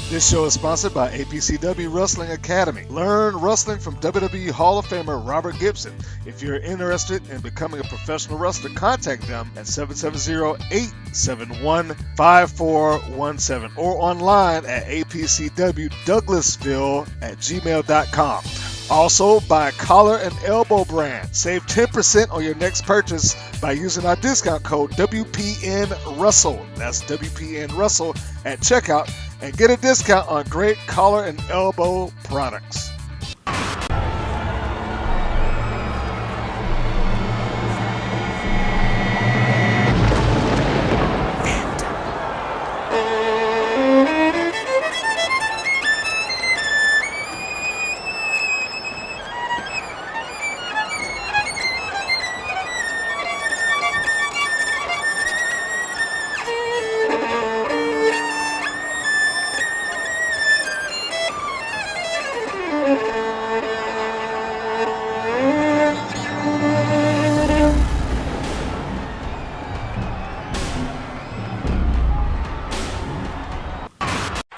This show is sponsored by APCW Wrestling Academy. Learn wrestling from WWE Hall of Famer Robert Gibson. If you're interested in becoming a professional wrestler, contact them at 770-871-5417 or online at apcwdouglasville@gmail.com. Also, buy Collar and Elbow brand. Save 10% on your next purchase by using our discount code WPNWrestle. That's WPNWrestle at checkout and get a discount on great collar and elbow products.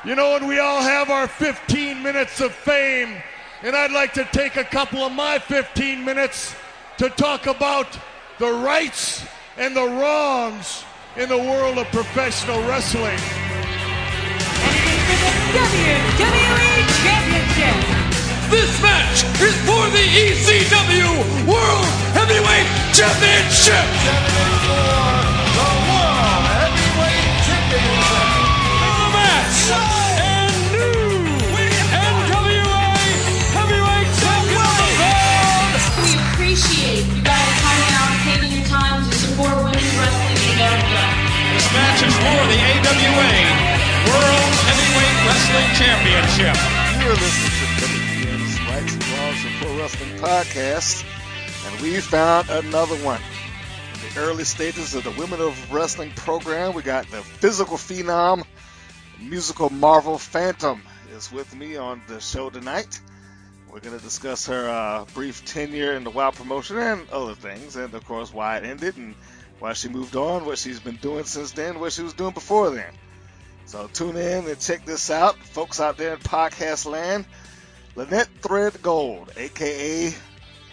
You know, and we all have our 15 minutes of fame, and I'd like to take a couple of my 15 minutes to talk about the rights and the wrongs in the world of professional wrestling. And it is for the WWE Championship. This match is for the ECW World Heavyweight Championship. The World Heavyweight Championship. The match. And new NWA Heavyweight Champion. We appreciate you guys coming out and taking your time to support women's wrestling in America. This match is for the AWA World Heavyweight Wrestling Championship. You're listening to WPN's Rights and Wrongs of Pro Wrestling podcast, and we found another one. In the early stages of the Women of Wrestling program, we got the physical phenom, musical marvel Phantom is with me on the show tonight. We're going to discuss her brief tenure in the WOW promotion and other things, and of course why it ended and why she moved on, what she's been doing since then, what she was doing before then. So tune in and check this out, folks out there in podcast land. Lynnette Thredgold, a.k.a.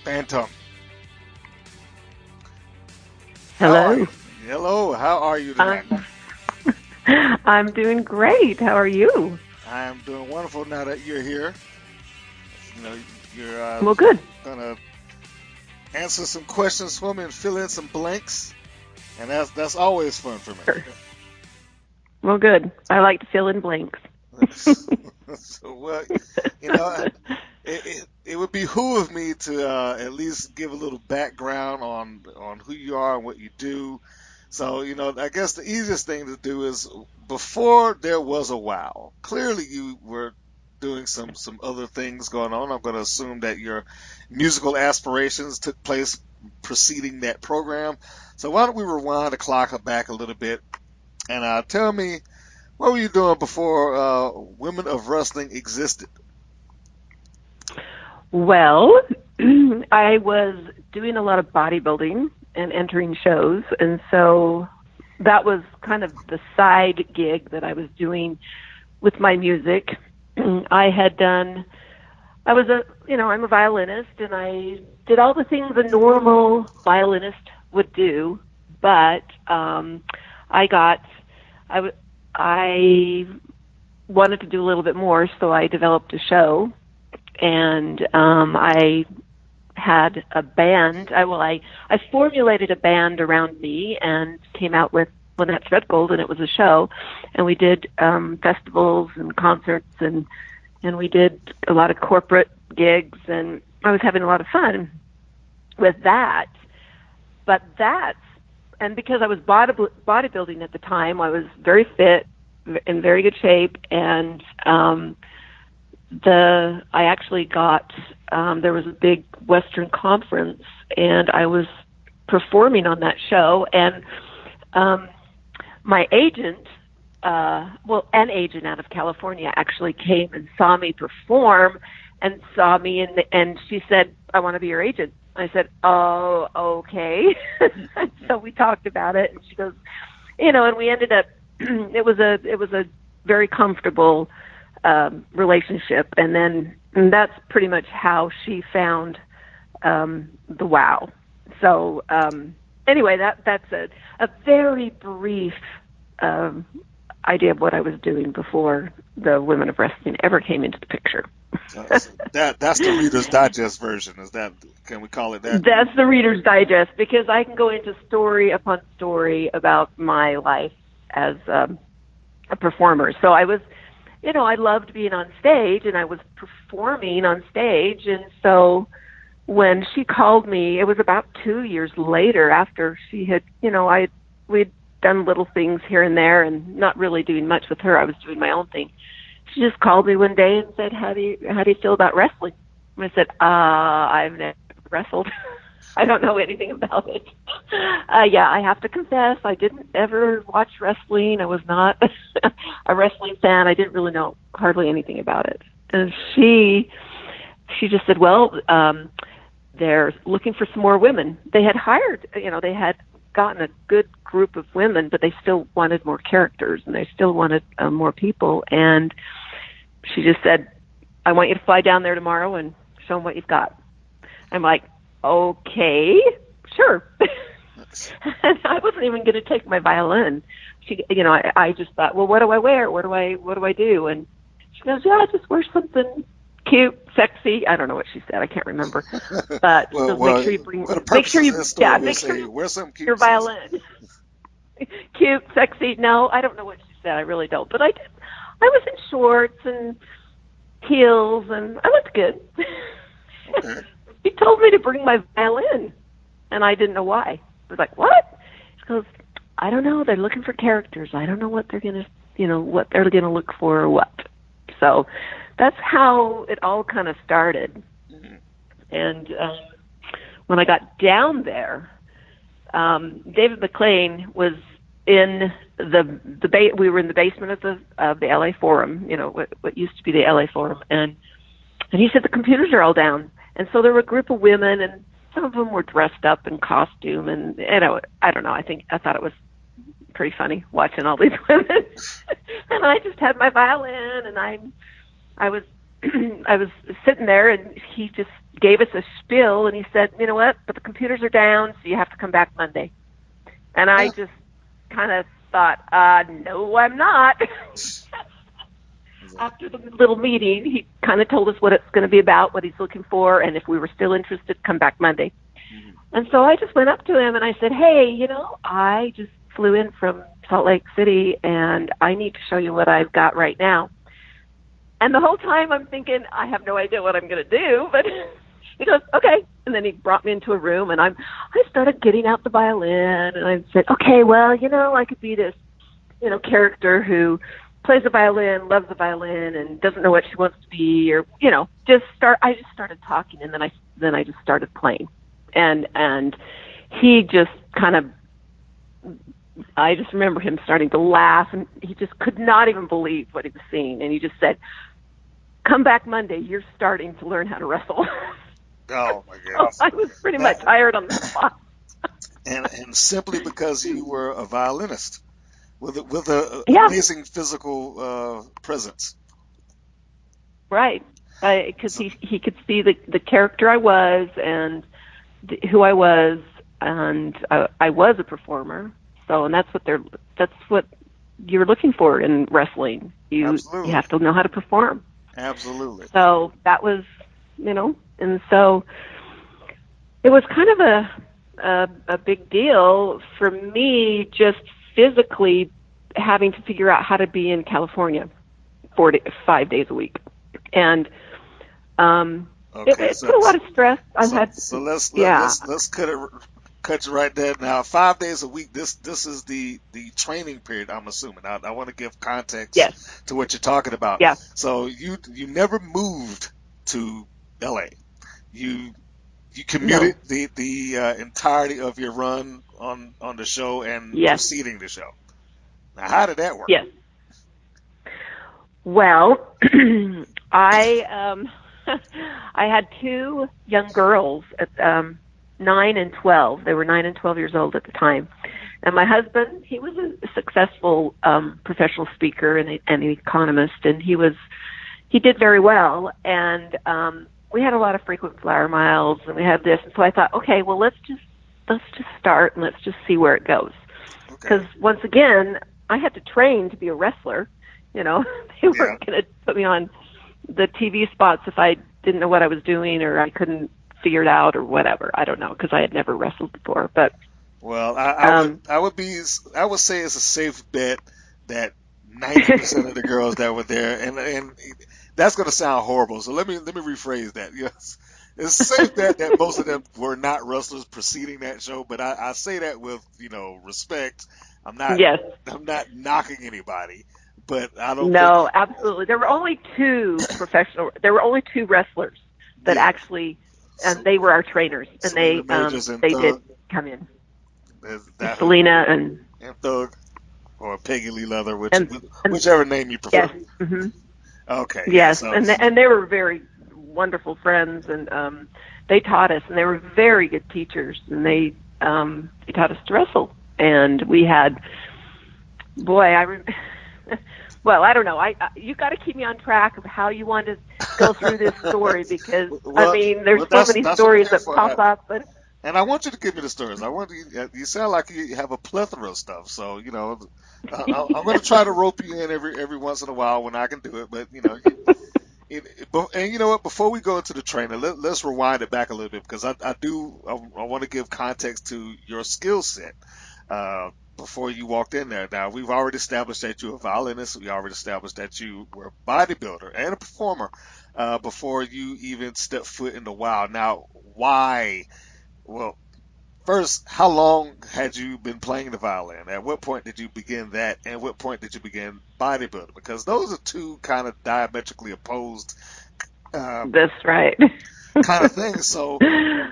Phantom. Hello. Hello, how are you tonight? I'm doing great. How are you? I am doing wonderful now that you're here. You know, you're Well, good. going to answer some questions for me and fill in some blanks, and that's always fun for me. Sure. Well, good. I like to fill in blanks. So, well, you know, it would behoove me to at least give a little background on who you are and what you do. So, you know, I guess the easiest thing to do is, before there was a WOW, clearly you were doing some other things going on. I'm going to assume that your musical aspirations took place preceding that program. So why don't we rewind the clock back a little bit and tell me, what were you doing before Women of Wrestling existed? Well, I was doing a lot of bodybuilding and entering shows, and so that was kind of the side gig that I was doing with my music. I'm a violinist, and I did all the things a normal violinist would do, but I wanted to do a little bit more, so I developed a show, and I had a band. I formulated a band around me and came out with Lynnette Thredgold, and it was a show, and we did festivals and concerts, and we did a lot of corporate gigs, and I was having a lot of fun with that. But and because I was bodybuilding at the time, I was very fit, in very good shape, and I actually got, there was a big Western conference, and I was performing on that show, and my agent, an agent out of California actually came and saw me perform and saw me, and she said, "I want to be your agent." I said, "Oh, okay." So we talked about it, and she goes, and we ended up, it was a very comfortable relationship, and that's pretty much how she found the WOW. So anyway, that's a very brief idea of what I was doing before the Women of Wrestling ever came into the picture. That's the Reader's Digest version. Is that? Can we call it that? That's the Reader's Digest, because I can go into story upon story about my life as a performer. So I was, I loved being on stage, and I was performing on stage. And so when she called me, it was about 2 years later after she had, we'd done little things here and there and not really doing much with her. I was doing my own thing. She just called me one day and said, how do you feel about wrestling? And I said, I've never wrestled. I don't know anything about it. Yeah, I have to confess, I didn't ever watch wrestling. I was not a wrestling fan. I didn't really know hardly anything about it. And she just said, well, they're looking for some more women. They had hired, they had gotten a good group of women, but they still wanted more characters, and they still wanted more people. And she just said, I want you to fly down there tomorrow and show them what you've got. I'm like, okay, sure. And I wasn't even going to take my violin. She, I just thought, well, what do I wear? What do I do? And she goes, yeah, just wear something cute, sexy. I don't know what she said. I can't remember. But make sure you bring. Make sure you. Yeah, make sure you wear some cute. Your violin. Cute, sexy. No, I don't know what she said. I really don't. But I did. I was in shorts and heels, and I looked good. Okay. She told me to bring my violin, and I didn't know why. I was like, what? She goes, I don't know. They're looking for characters. I don't know what they're gonna, what they're gonna look for or what. So that's how it all kind of started. Mm-hmm. And when I got down there, David McLean was in we were in the basement of the LA Forum, what used to be the LA Forum, and he said the computers are all down. And so there were a group of women, and some of them were dressed up in costume, and I don't know. I thought it was pretty funny watching all these women, and I just had my violin, and I was sitting there, and he just gave us a spiel, and he said, you know what? But the computers are down, so you have to come back Monday. And I just kind of thought, no, I'm not. After the little meeting, he kind of told us what it's going to be about, what he's looking for, and if we were still interested, come back Monday. Mm-hmm. And so I just went up to him and I said, hey, I just flew in from Salt Lake City, and I need to show you what I've got right now. And the whole time I'm thinking, I have no idea what I'm going to do, but he goes, okay. And then he brought me into a room, and I started getting out the violin, and I said, okay, well, I could be this, character who plays the violin, loves the violin, and doesn't know what she wants to be, or I just started talking, and then I just started playing, and he just kind of, I just remember him starting to laugh, and he just could not even believe what he was seeing, and he just said, come back Monday, you're starting to learn how to wrestle. Oh my goodness! So I was pretty much hired on the spot, and simply because you were a violinist with a amazing physical presence. Right, because he could see the character I was and who I was, and I was a performer. So, and that's what you're looking for in wrestling. You have to know how to perform. Absolutely. So that was, and so it was kind of a big deal for me, just physically having to figure out how to be in California 5 days a week. And it put a lot of stress. Let's cut you right there. Now, 5 days a week, this is the training period, I'm assuming. I want to give context to what you're talking about. Yeah. So you never moved to LA. You commuted the entirety of your run on the show and preceding the show. Now, how did that work? Yes. Well, I had two young girls at 9 and 12. They were 9 and 12 years old at the time. And my husband, he was a successful professional speaker and an economist, and he was he did very well, and we had a lot of frequent flyer miles, and we had this. And so I thought, okay, well, let's just start and let's just see where it goes. Because once again, I had to train to be a wrestler. You know, they weren't going to put me on the TV spots if I didn't know what I was doing or I couldn't figure it out or whatever. I don't know, because I had never wrestled before. But well, I would say it's a safe bet that 90% of the girls that were there, and that's going to sound horrible. So let me rephrase that. Yes, it's safe bet that most of them were not wrestlers preceding that show. But I say that with respect. I'm not knocking anybody, but I don't. No, absolutely. There were only two wrestlers that actually, and they were our trainers, and they did come in. Selena and Thug, or Peggy Lee Leather, whichever name you prefer. Yes. Mm-hmm. Okay. Yes, and they were very wonderful friends, and they taught us, and they were very good teachers, and they taught us to wrestle, and we had, well, I don't know. You got to keep me on track of how you want to go through this story because there's so many stories that pop up. But and I want you to give me the stories. You sound like you have a plethora of stuff. So I'm going to try to rope you in every once in a while when I can do it. But and you know what? Before we go into the trainer, let's rewind it back a little bit because I want to give context to your skill set. Before you walked in there. Now, we've already established that you're a violinist. We already established that you were a bodybuilder and a performer before you even stepped foot in the wild. Now, why? Well, first, how long had you been playing the violin? At what point did you begin that? And what point did you begin bodybuilding? Because those are two kind of diametrically opposed that's right. kind of things. So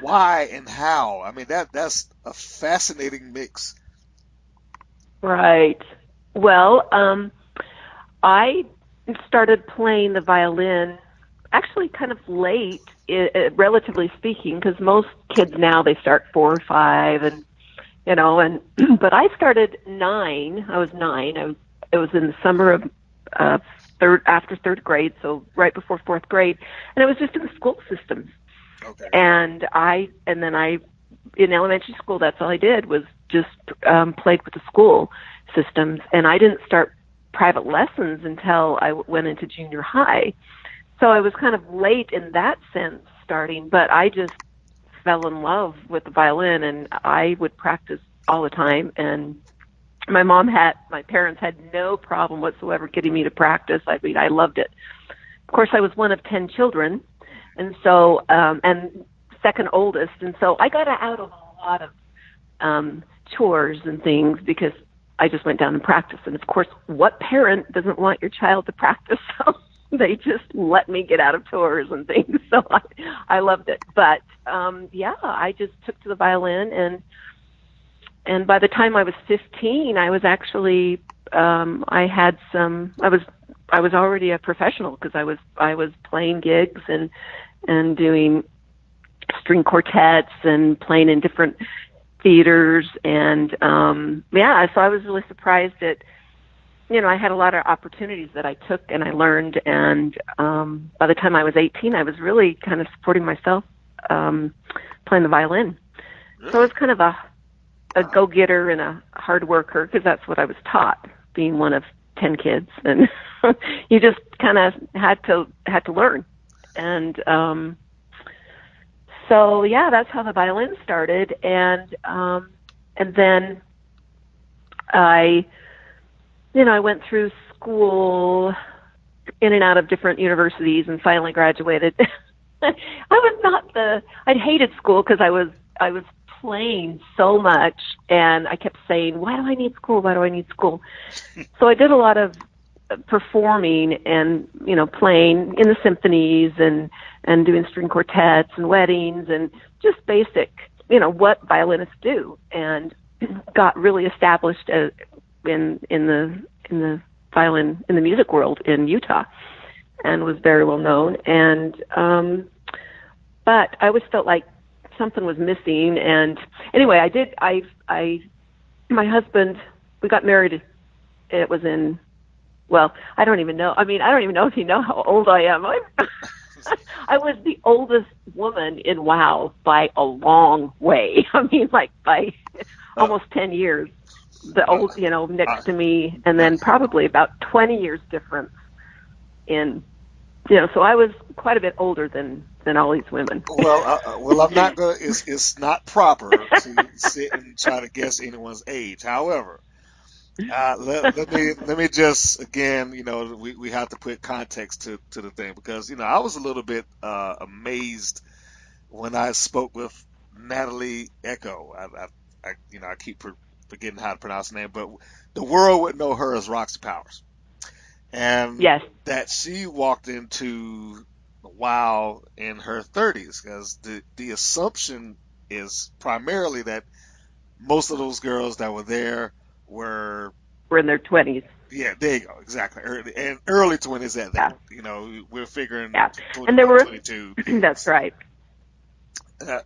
why and how? I mean, that's a fascinating mix. Right. Well, I started playing the violin actually kind of late, relatively speaking, because most kids now they start 4 or 5, and but I started 9. I was 9. It was in the summer of after 3rd grade, so right before 4th grade, and it was just in the school system. Okay. And then I in elementary school, that's all I did was just played with the school systems, and I didn't start private lessons until I went into junior high. So I was kind of late in that sense starting, but I just fell in love with the violin, and I would practice all the time. And my parents had no problem whatsoever getting me to practice. I mean, I loved it. Of course, I was one of 10 children, and so and second oldest, and so I got out of a lot of chores and things because I just went down and practiced. And of course, what parent doesn't want your child to practice? So they just let me get out of chores and things. So I loved it. But I just took to the violin, and by the time I was 15, I was actually I was already a professional because I was playing gigs and doing string quartets and playing in different theaters, and so I was really surprised that I had a lot of opportunities that I took and I learned, and by the time I was 18, I was really kind of supporting myself playing the violin. Really? So I was kind of a go-getter and a hard worker because that's what I was taught, being one of 10 kids, and you just kind of had to learn. And so that's how the violin started, and then I went through school in and out of different universities and finally graduated. I'd hated school because I was playing so much, and I kept saying, why do I need school? Why do I need school? So I did a lot of performing and, playing in the symphonies and doing string quartets and weddings and just basic, what violinists do, and got really established in the violin, in the music world in Utah, and was very well known. And, but I always felt like something was missing. And anyway, my husband, we got married. It was in well, I don't even know. I mean, I don't even know if you know how old I am. I was the oldest woman in WoW by a long way. I mean, like by almost 10 years. The old, next to me, and then probably about 20 years difference in, so I was quite a bit older than all these women. Well, I'm not gonna. It's not proper to sit and try to guess anyone's age. However, let me just again, we have to put context to the thing because I was a little bit amazed when I spoke with Natalie Echo. I keep forgetting how to pronounce the name, but the world would know her as Roxy Powers, and Yes. that she walked into WoW in her 30s, because the assumption is primarily that most of those girls that were there were in their 20s. Yeah, there you go. Exactly. Early 20s at that. We're figuring Yeah. 21, And there were 22. That's right.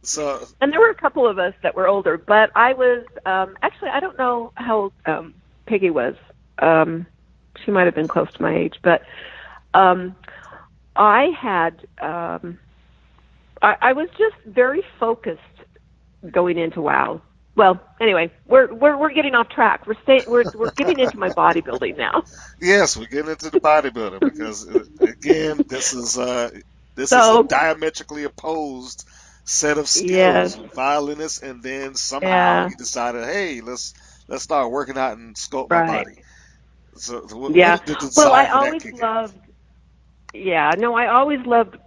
So And there were a couple of us that were older, but I was actually, I don't know how old Peggy was. She might have been close to my age, but I had I was just very focused going into WoW. Well, anyway, we're getting off track. We're getting into my bodybuilding now. yes, we're getting into the bodybuilding because again, this is a diametrically opposed set of skills. Yes. Violinist, and then somehow Yeah. you decided, hey, let's start working out and sculpt my Right. body. So when Yeah. did the Well, I desire for that always kick loved. Yeah. No, I always loved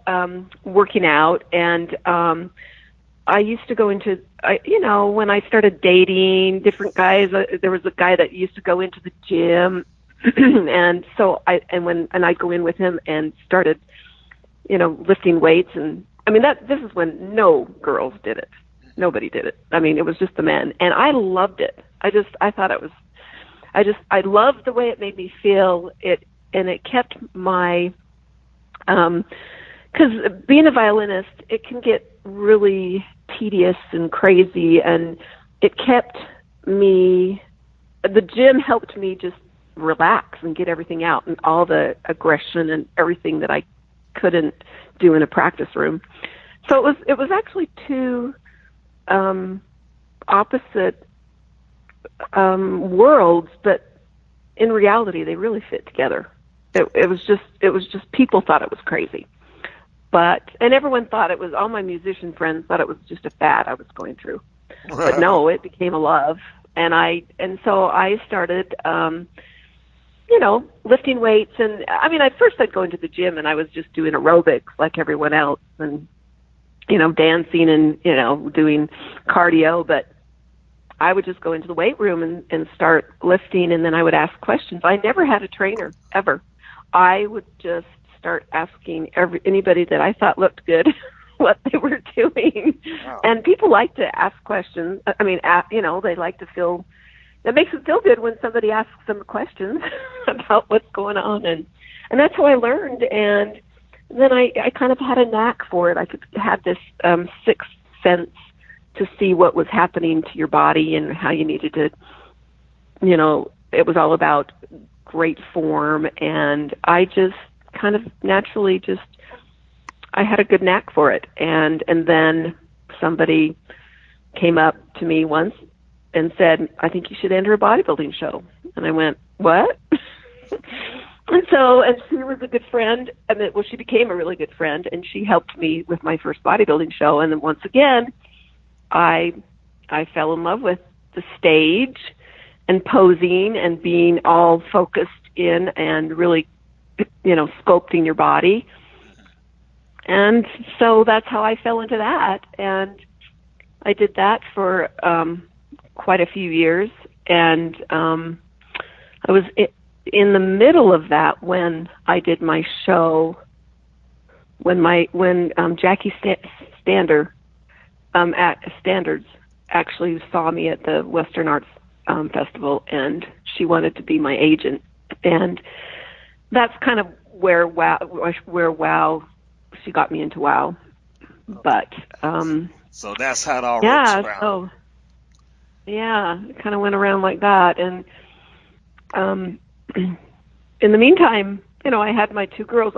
working out, and I used to go into, when I started dating different guys, there was a guy that used to go into the gym, and so I'd go in with him and started, lifting weights, and I mean this is when no girls did it, nobody did it. I mean, it was just the men, and I loved it. I thought it was, I loved the way it made me feel. And it kept my, because being a violinist, it can get really tedious and crazy, and it kept me, the gym helped me just relax and get everything out and all the aggression and everything that I couldn't do in a practice room. So it was actually two opposite worlds, but in reality they really fit together. It was just people thought it was crazy. And everyone thought it was, all my musician friends thought it was just a fad I was going through. But no, it became a love. And so I started, lifting weights. And I mean, at first I'd go into the gym and I was just doing aerobics like everyone else and, dancing and, doing cardio. But I would just go into the weight room and start lifting, and then I would ask questions. I never had a trainer, ever. I would just start asking anybody that I thought looked good what they were doing. Wow. And people like to ask questions. I mean, they like to feel, it makes them feel good when somebody asks them questions about what's going on. And that's how I learned. And then I kind of had a knack for it. I had this sixth sense to see what was happening to your body and how you needed to, it was all about great form. And I just kind of naturally I had a good knack for it. And then somebody came up to me once and said, I think you should enter a bodybuilding show. And I went, what? And she was a good friend. She became a really good friend, and she helped me with my first bodybuilding show. And then once again, I fell in love with the stage and posing and being all focused in and really, sculpting your body. And so that's how I fell into that. And I did that for quite a few years. And I was in the middle of that when I did my show, when Jackie Standards actually saw me at the Western Arts Festival, and she wanted to be my agent. And that's kind of where WoW, she got me into WoW. But so that's how it all works around. So it kind of went around like that. And in the meantime, I had my two girls.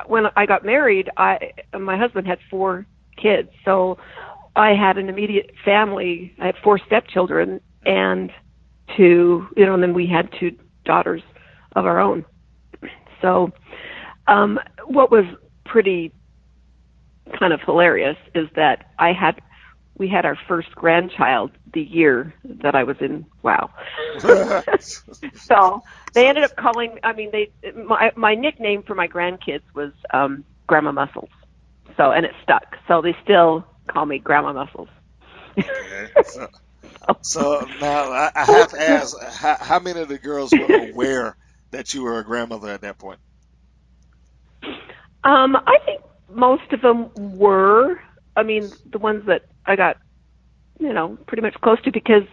When I got married, my husband had 4 kids, so I had an immediate family. I had 4 stepchildren and 2, and then we had 2 daughters of our own. So, what was pretty kind of hilarious is that we had our first grandchild the year that I was in WOW. So they ended up calling. My nickname for my grandkids was Grandma Muscles. So, and it stuck. So they still call me Grandma Muscles. Okay. So now I have to ask, how many of the girls were aware that you were a grandmother at that point? I think most of them were. The ones that I got, pretty much close to, because,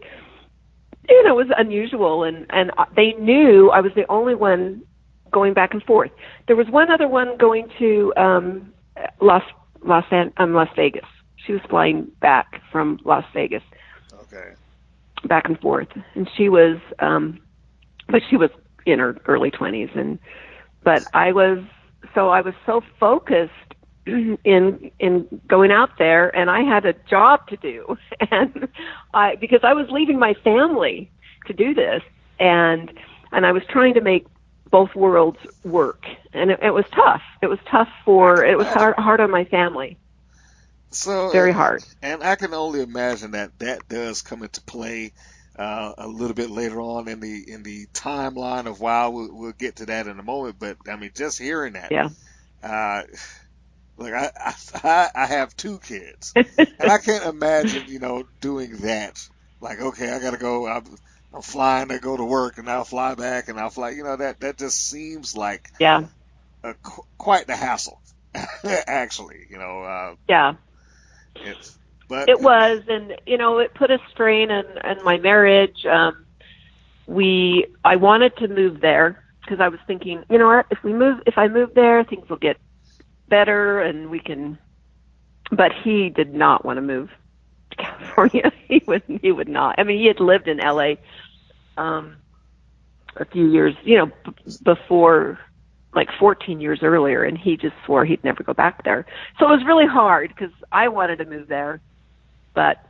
it was unusual, and they knew I was the only one going back and forth. There was one other one going to Las Vegas. She was flying back from Las Vegas. Okay. Back and forth, and she was, but she was in her early 20s, but I was so focused in going out there, and I had a job to do, and because I was leaving my family to do this, and I was trying to make both worlds work, and it was tough. It was tough it was hard on my family. So very hard. And I can only imagine that does come into play a little bit later on in the timeline of WoW. We'll get to that in a moment, but just hearing that. Yeah. Like I have 2 kids, and I can't imagine doing that. Like, okay, I gotta go. I'm flying to go to work, and I'll fly back, and I'll fly. That just seems like quite the hassle, actually. Yeah. It was, and it put a strain on my marriage. I wanted to move there because I was thinking, if I move there, things will get better, and we can. But he did not want to move to California. He would not. He had lived in LA a few years, before, like 14 years earlier, and he just swore he'd never go back there. So it was really hard because I wanted to move there, but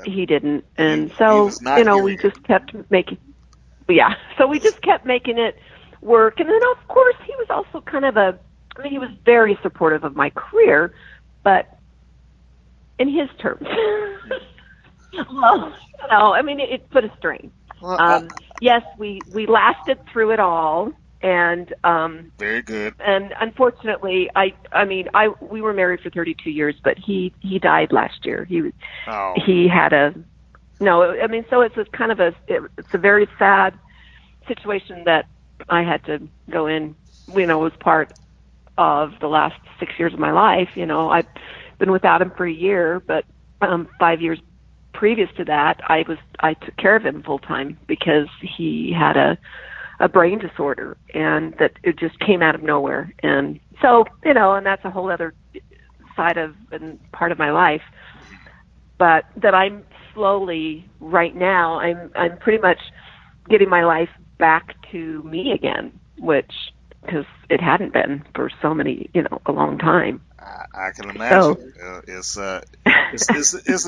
he didn't. And so, we just kept making, so we just kept making it work. And then, of course, he was also kind of he was very supportive of my career, but in his terms. Well, it put a strain. Yes, we lasted through it all. And very good. And unfortunately, we were married for 32 years, but he died last year. He had so it's a very sad situation that I had to go in. It was part of the last 6 years of my life. I've been without him for a year, but 5 years previous to that, I took care of him full time because he had a brain disorder, and that it just came out of nowhere. And so, and that's a whole other side of and part of my life. But that I'm slowly, right now, I'm pretty much getting my life back to me again, because it hadn't been for so many, a long time. I can imagine. It's a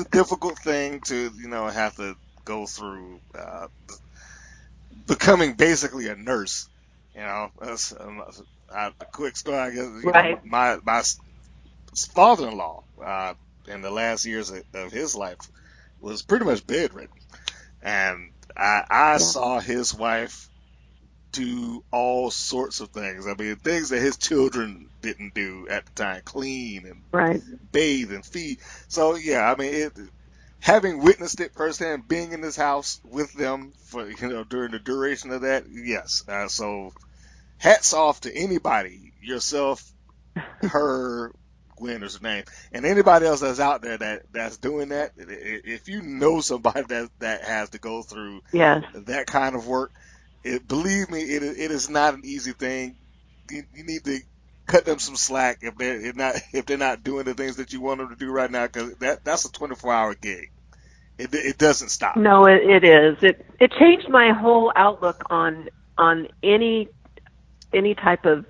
difficult thing to, have to go through, becoming basically a nurse. That's a quick story. I guess right. My father-in-law in the last years of his life was pretty much bedridden, and I saw his wife do all sorts of things. Things that his children didn't do at the time: clean and bathe and feed. So having witnessed it firsthand, being in this house with them for during the duration of that, yes. So hats off to anybody, yourself, her, Gwen is her name, and anybody else that's out there that's doing that. If you know somebody that has to go through that kind of work, believe me, it is not an easy thing. You need to cut them some slack if they're not doing the things that you want them to do right now, because that's a 24-hour gig. It doesn't stop. No, it is. It changed my whole outlook on any any type of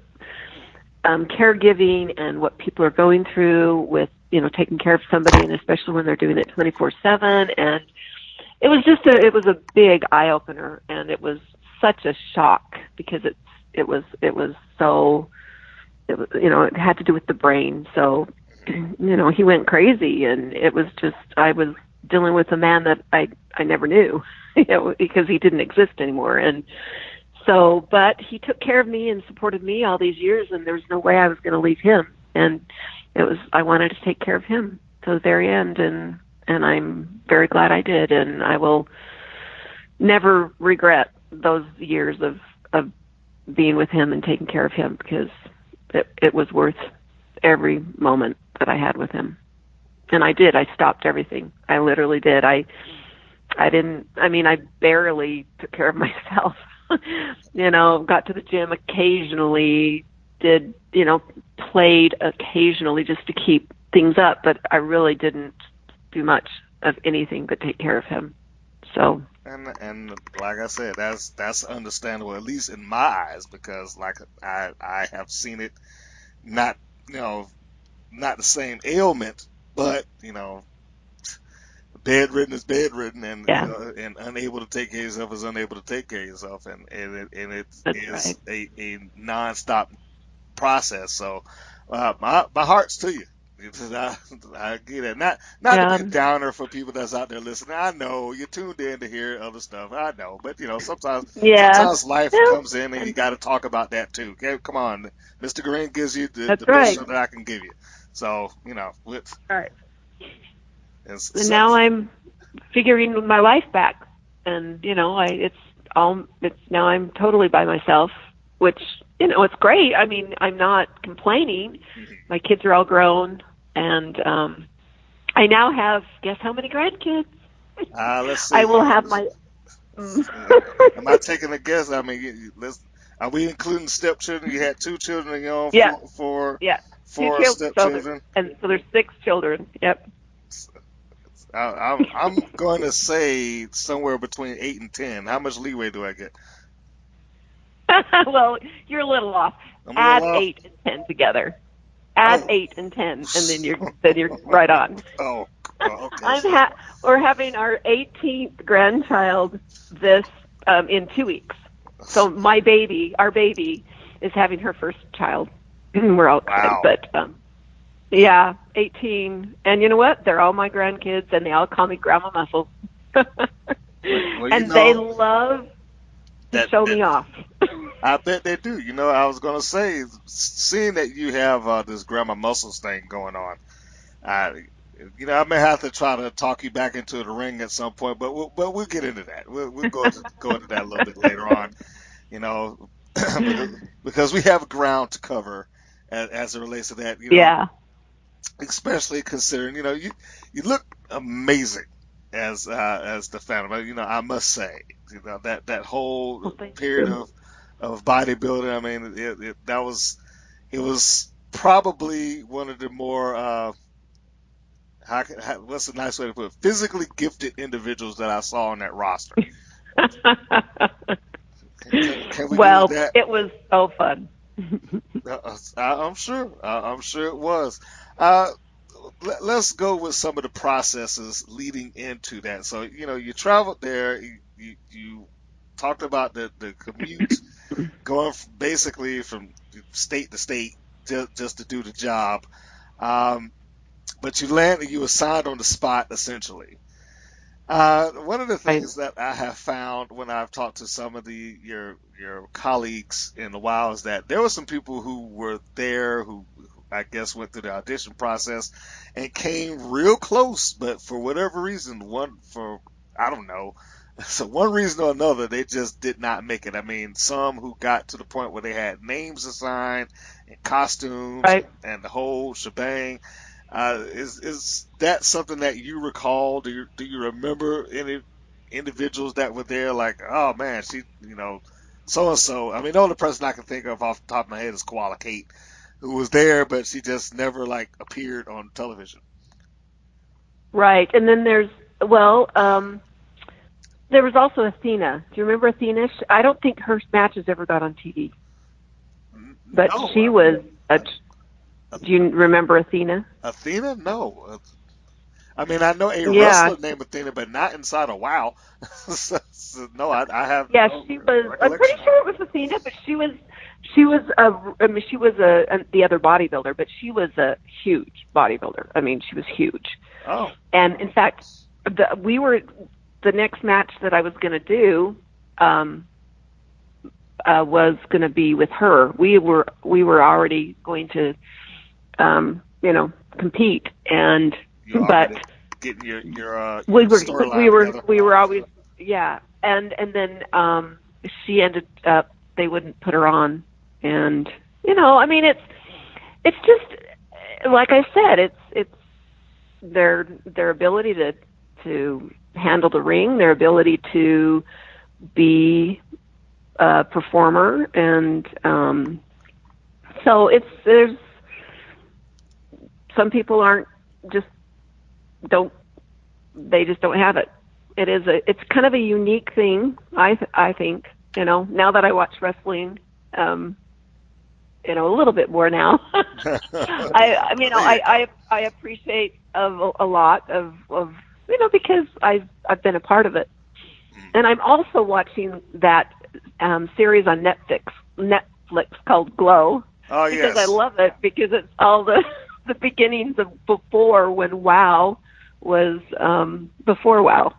caregiving and what people are going through with, taking care of somebody, and especially when they're doing it 24/7. And it was just it was a big eye opener, and it was such a shock because it was so, it had to do with the brain. So, he went crazy, and it was just, I was dealing with a man that I never knew, because he didn't exist anymore. And so, but he took care of me and supported me all these years, and there was no way I was going to leave him. And I wanted to take care of him to the very end, and I'm very glad I did. And I will never regret those years of being with him and taking care of him, because it was worth every moment that I had with him. And I did. I stopped everything. I literally did. I barely took care of myself. Got to the gym occasionally, played occasionally just to keep things up, but I really didn't do much of anything but take care of him. So. And like I said, that's understandable, at least in my eyes, because like I have seen it, not not the same ailment, but bedridden is bedridden, and and unable to take care of yourself is unable to take care of yourself, and it is right. a nonstop process. So my heart's to you. I get it. Not to be a downer for people that's out there listening. I know you're tuned in to hear other stuff. I know, but sometimes life comes in, and you got to talk about that too. Okay, come on, Mr. Green gives you the best show that I can give you. So all right. And now I'm figuring my life back, and now I'm totally by myself, which it's great. I mean, I'm not complaining. My kids are all grown, and I now have, guess how many grandkids? Let's see. I will have my. Am I taking a guess? I mean, are we including stepchildren? You had 2 children, four stepchildren, and so there's 6 children. Yep. I'm going to say somewhere between 8 and 10. How much leeway do I get? Well, you're a little off. Add 8 and 10 together. Add 8 and 10, and then you're right on. Oh, okay. We're having our 18th grandchild in 2 weeks. So our baby, is having her first child. We're all excited, but 18. And you know what? They're all my grandkids, and they all call me Grandma Muscles. And they love to show me off. I bet they do. I was going to say, seeing that you have this Grandma Muscles thing going on, I may have to try to talk you back into the ring at some point, but we'll get into that. We'll go into that a little bit later on, because we have ground to cover as it relates to that. Especially considering, you look amazing as the Phantom. I must say, that whole period of bodybuilding. I mean, it was probably one of the more what's a nice way to put it? Physically gifted individuals that I saw on that roster. Can we well, do that? It was so fun. I'm sure it was. Let's go with some of the processes leading into that. So, you traveled there, you talked about the commute, going basically from state to state just to do the job. But you were signed on the spot, essentially. One of the things that I have found when I've talked to some of your colleagues in a while is that there were some people who were there who I guess went through the audition process and came real close, but for whatever reason, I don't know, so one reason or another, they just did not make it. I mean, some who got to the point where they had names assigned and costumes and the whole shebang. Is that something that you recall? Do you remember any individuals that were there? Like, oh man, she, so and so. I mean, the only person I can think of off the top of my head is Koala Kate, who was there, but she just never appeared on television. Right, and then there was also Athena. Do you remember Athena? I don't think her matches ever got on TV. But No, she was a. Do you remember Athena? Athena? No. I mean, I know a Yeah. wrestler named Athena, but not inside of WoW. No, I have Yeah, no she was. I'm pretty recollection. sure it was Athena, but she was a. I mean, she was the other bodybuilder, but she was a huge bodybuilder. I mean, she was huge. Oh, And in fact, the next match that I was going to do was going to be with her. We were already going to compete, and you but already getting your we were storyline together. we were always and then she ended up, they wouldn't put her on, and I mean, it's just like I said, it's their ability to handle the ring, their ability to be a performer, and so there's some people just don't have it. It's kind of a unique thing, I think, now that I watch wrestling, a little bit more now. I appreciate a lot of because I've been a part of it. And I'm also watching that series on Netflix called Glow, Oh, because I yes. love it, because it's all the beginnings of before, when WoW was before WoW,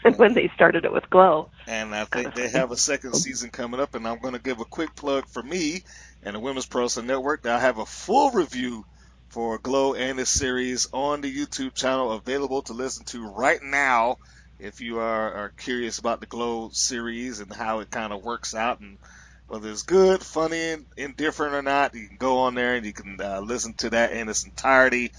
and when they started it with Glow. And I think they have a second season coming up, and I'm going to give a quick plug for me and the Women's Pro Wrestling Network. I have a full review for Glow and this series on the YouTube channel, available to listen to right now if you are curious about the Glow series and how it kind of works out, and whether it's good, funny, indifferent or not. You can go on there and you can listen to that in its entirety.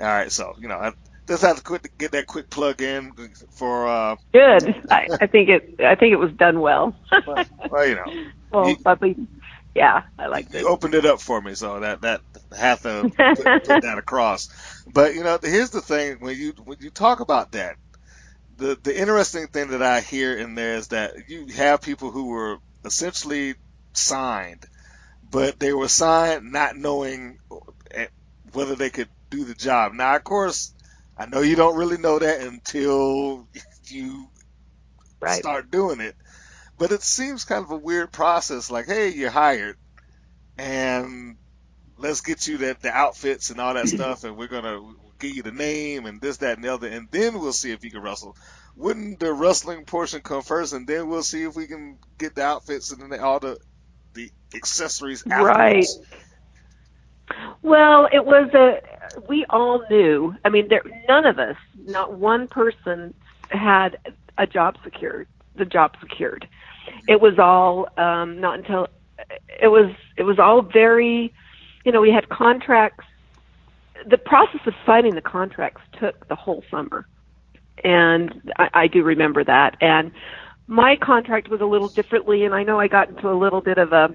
All right, so I just have to get that quick plug in for. Good. I think it was done well. Well, Well, you, yeah, I liked you it. opened it up for me, so that have to put that across. But here's the thing: when you talk about that, the interesting thing that I hear in there is that you have people who were essentially signed, but they were signed not knowing whether they could do the job. Now, of course, I know you don't really know that until you Right. start doing it, but it seems kind of a weird process. Like, hey, you're hired, and let's get you the outfits and all that stuff, and we're gonna give you the name and this, that, and the other, and then we'll see if you can wrestle. Wouldn't the wrestling portion come first, and then we'll see if we can get the outfits and then all the accessories Right. afterwards? Well, we all knew. I mean, none of us, not one person, had the job secured. It was all not until it was all very, we had contracts. The process of signing the contracts took the whole summer, and I do remember that. And my contract was a little differently, and I know I got into a little bit of a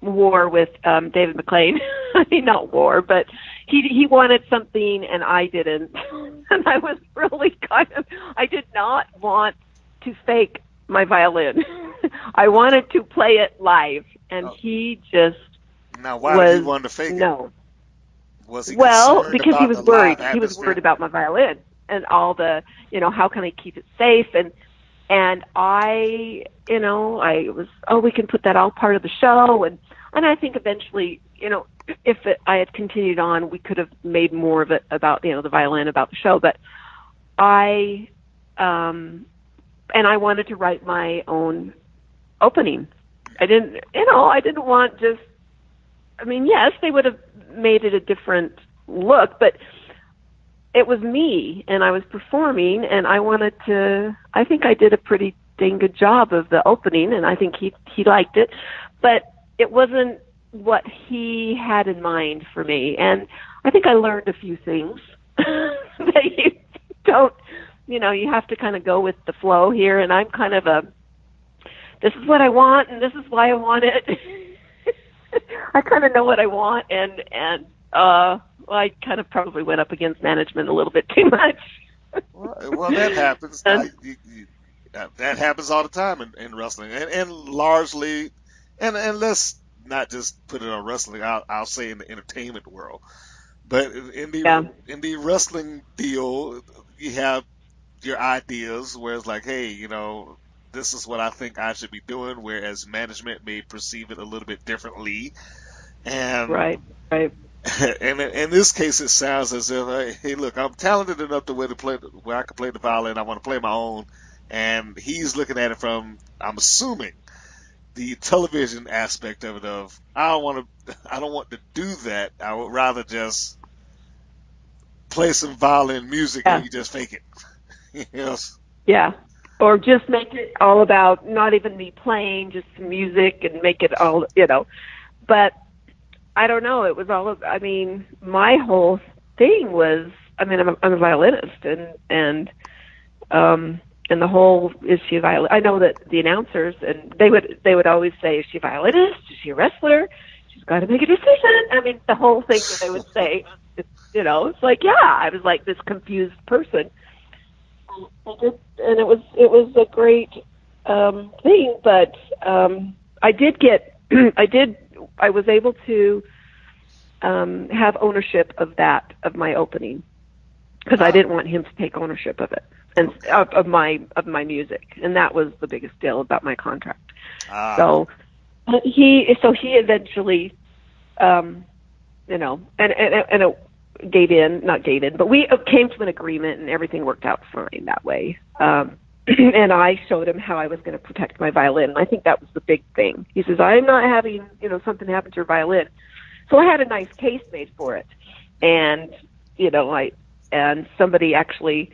war with David McLean. I mean, not war, but he wanted something and I didn't. And I was really I did not want to fake my violin. I wanted to play it live, and he just Now, why did he want to fake it? No. Was he Well, concerned because he about was the worried. live He was atmosphere? worried about my violin and all the, how can I keep it safe? And I was, we can put that all part of the show. And I think eventually, if I had continued on, we could have made more of it about, the violin, about the show. But I wanted to write my own opening. I didn't want just, yes, they would have made it a different look, but it was me, and I was performing, and I think I did a pretty dang good job of the opening, and I think he liked it, but it wasn't what he had in mind for me. And I think I learned a few things that you don't, you have to kind of go with the flow here, and I'm kind of this is what I want, and this is why I want it. I kind of know what I want, and I kind of probably went up against management a little bit too much. Well, that happens. That happens all the time in wrestling, and largely, and let's not just put it on wrestling. I'll say in the entertainment world, but in Yeah. the wrestling deal, you have your ideas where it's like, hey, this is what I think I should be doing, whereas management may perceive it a little bit differently. And Right. Right. and in this case, it sounds as if, hey, look, I'm talented enough to where I can play the violin. I want to play my own, and he's looking at it from, I'm assuming, the television aspect of it. Of I don't want to do that. I would rather just play some violin music and Yeah. you just fake it. Yes. Yeah. Or just make it all about not even me playing, just some music and make it all, But I don't know. It was I mean, my whole thing was, I mean, I'm a violinist and the whole, is she a violin? I know that the announcers, and they would always say, is she a violinist? Is she a wrestler? She's got to make a decision. I mean, the whole thing that they would say, it's like, yeah, I was like this confused person. And it was a great thing, but I was able to have ownership of my opening, because I didn't want him to take ownership of it and of my music, and that was the biggest deal about my contract. So he eventually, and it not gave in, but we came to an agreement and everything worked out fine that way. And I showed him how I was going to protect my violin. And I think that was the big thing. He says, I'm not having, something happen to your violin. So I had a nice case made for it. And, and somebody actually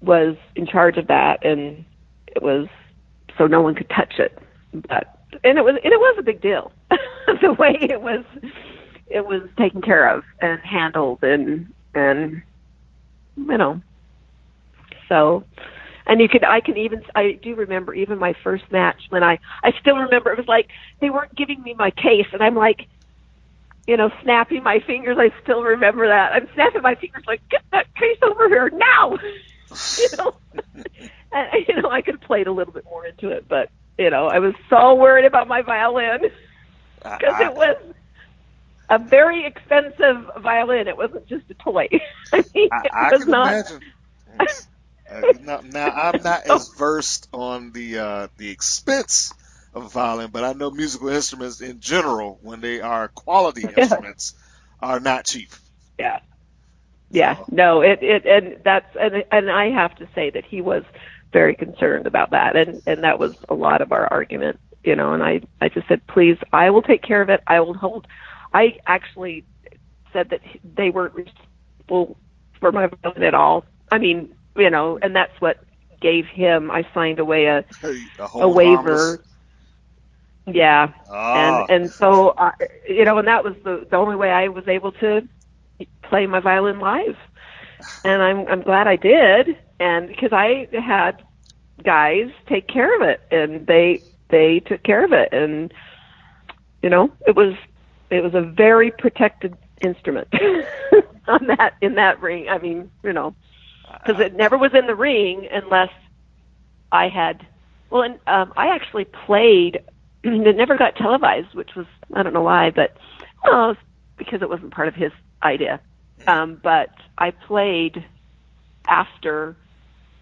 was in charge of that, and it was so no one could touch it. And it was a big deal. The way it was taken care of and handled, and so, and I do remember even my first match when I still remember, it was like they weren't giving me my case, and I'm like, snapping my fingers. I still remember that. I'm snapping my fingers like, get that case over here now. And, I could have played a little bit more into it, but I was so worried about my violin, because it was a very expensive violin. It wasn't just a toy. I mean, I it was can not. imagine. Now I'm not as versed on the expense of violin, but I know musical instruments in general, when they are quality instruments, are not cheap. Yeah. Yeah. So, No. And I have to say that he was very concerned about that, and that was a lot of our argument. And I just said, please, I will take care of it. I will hold. I actually said that they weren't responsible for my violin at all. I mean, and that's what gave him. I signed away a waiver. Yeah, and so and that was the only way I was able to play my violin live, and I'm glad I did, and because I had guys take care of it, and they took care of it, and it was a very protected instrument in that ring. I mean, because it never was in the ring unless I had. Well, and I actually played. It never got televised, which was, I don't know why, but it was because it wasn't part of his idea. But I played after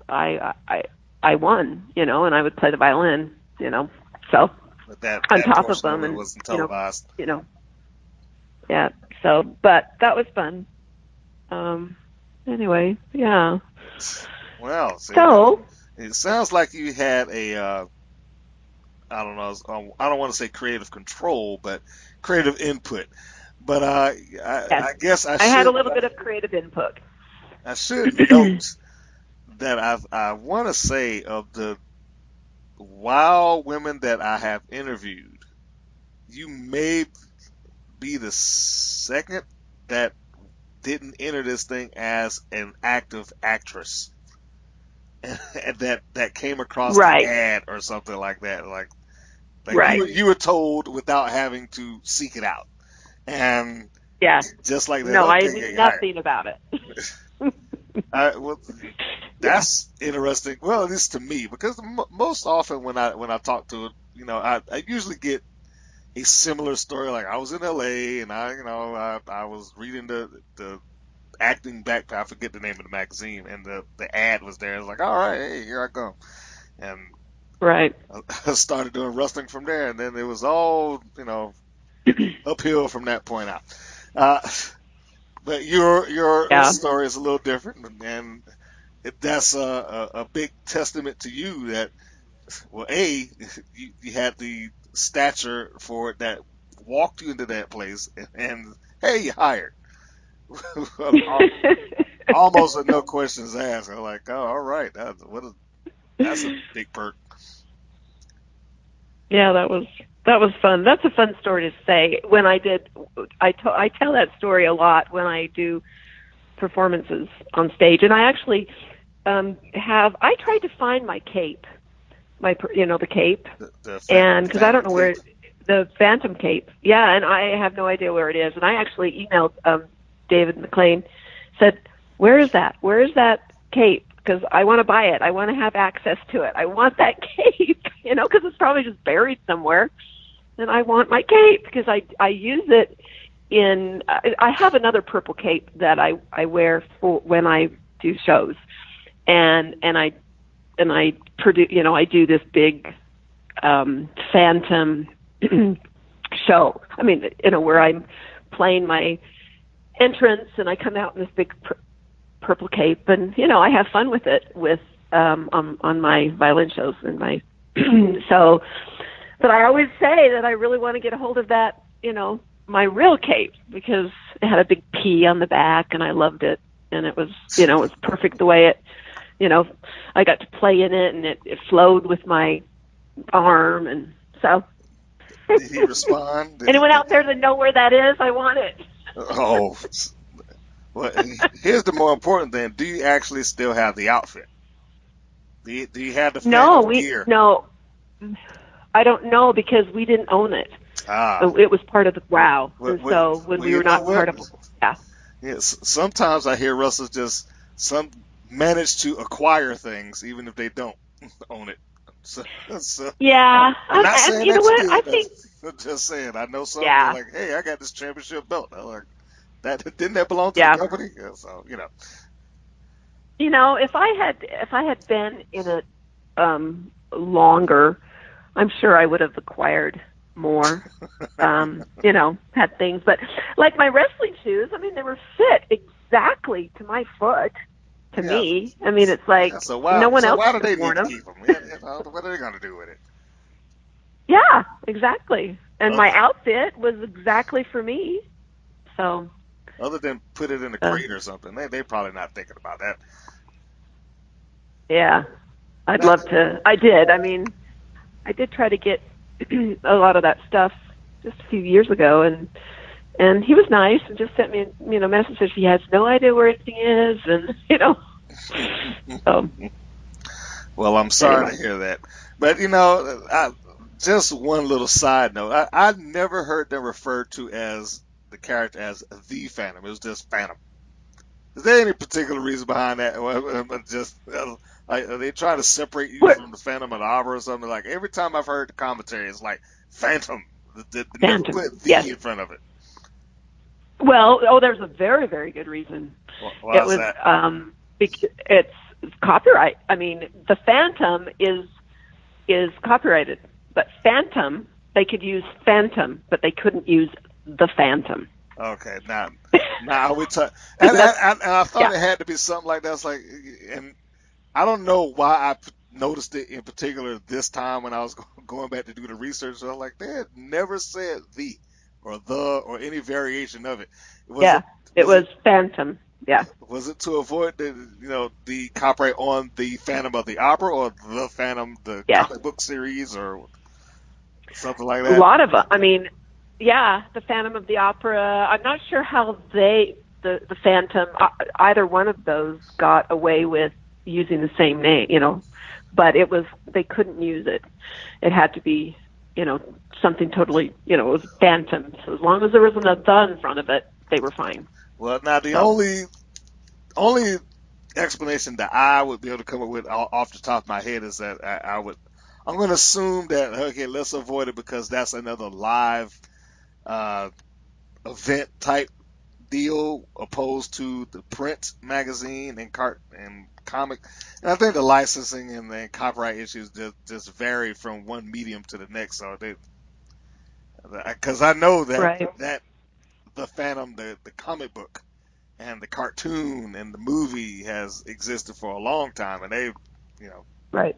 I won, and I would play the violin, so but that on top of portion them, it and wasn't televised. Yeah. So, but that was fun. Anyway, yeah. Well, So it sounds like you had a, I don't know, I don't want to say creative control, but creative input. But yes, I guess I had a little bit of creative input. I should note that I want to say, of the wild women that I have interviewed, you may be the second that didn't enter this thing as an active actress, and that came across the Right. ad or something like that. Like Right. you were told without having to seek it out, and Yeah. just like that. No, I okay, knew nothing about it. Well, that's interesting. Well, at least to me, because most often when I talk to, I usually get a similar story. Like I was in LA and I was reading the acting back. I forget the name of the magazine, and the ad was there. I was like, all right, hey, here I come, and Right. I started doing wrestling from there, and then it was all uphill from that point out. Uh, but your Yeah. story is a little different, and that's a big testament to you that, well, you had the stature for it that walked you into that place, and hey, you hired. Almost with no questions asked. I'm like, oh, all right, that's a big perk. Yeah, that was fun. That's a fun story to say. When I tell that story a lot when I do performances on stage, and I actually I tried to find my cape, the cape, and because I don't know where the Phantom cape. Yeah, and I have no idea where it is. And I actually emailed David McLean, said, "Where is that? Where is that cape? Because I want to buy it. I want to have access to it. I want that cape, because it's probably just buried somewhere, and I want my cape because I use it in. I have another purple cape that I wear for when I do shows, and I produce. I do this big Phantom show. I mean, where I'm playing my entrance, and I come out in this big purple cape, and I have fun with it on my violin shows and my so. But I always say that I really want to get a hold of that, my real cape, because it had a big P on the back, and I loved it, and it was it was perfect the way it. I got to play in it, and it flowed with my arm, and so. Did he respond? Anyone out there that know where that is? I want it. Oh, well, here's the more important thing. Do you actually still have the outfit? Do you have the Phantom gear? No, I don't know because we didn't own it. It was part of the WOW, and so when we were not part of, yeah. Yes, sometimes I hear wrestlers just manage to acquire things even if they don't own it. So, yeah, I'm not saying that's what? good. I think. I'm just saying. I know some Yeah. are like, hey, I got this championship belt. I'm like, didn't that belong to Yeah. the company? Yeah, so if I had been in it longer, I'm sure I would have acquired more. Had things, but like my wrestling shoes, I mean, they were fit exactly to my foot. To me, I mean, it's like so no one else why do could they have worn need to them. keep them? What are they going to do with it? Yeah, exactly. And my outfit was exactly for me. So. Other than put it in a crate or something, they're probably not thinking about that. Yeah, I'd love to. I did. I mean, I did try to get a lot of that stuff just a few years ago, and he was nice and just sent me a message that he has no idea where anything is, and So. Well, I'm sorry to hear that, but just one little side note. I never heard them referred to as the character as the Phantom. It was just Phantom. Is there any particular reason behind that? Just are they trying to separate you from the Phantom of the Opera or something? Like every time I've heard the commentary, it's like Phantom. They never put the in front of it. Well, there's a very, very good reason. Why it was that? it's copyright. I mean, the Phantom is copyrighted, but Phantom, they could use Phantom, but they couldn't use the Phantom. Okay, now we talk, and I thought it had to be something like that. It's like, and I don't know why I noticed it in particular this time when I was going back to do the research. So I was like, they had never said the or any variation of it. It was Phantom. Yeah. Was it to avoid the copyright on the Phantom of the Opera or the Phantom, the comic book series or something like that? A lot of them. I mean, the Phantom of the Opera. I'm not sure how the Phantom, either one of those got away with using the same name, but they couldn't use it. It had to be, something totally, it was Phantom. So as long as there wasn't a "the" in front of it, they were fine. Well, now the only explanation that I would be able to come up with off the top of my head is that I would I'm going to assume that, okay, let's avoid it because that's another live event type deal opposed to the print magazine and comic. And I think the licensing and the copyright issues just vary from one medium to the next. So because I know that the Phantom, the comic book and the cartoon and the movie has existed for a long time, and they, you know, Right.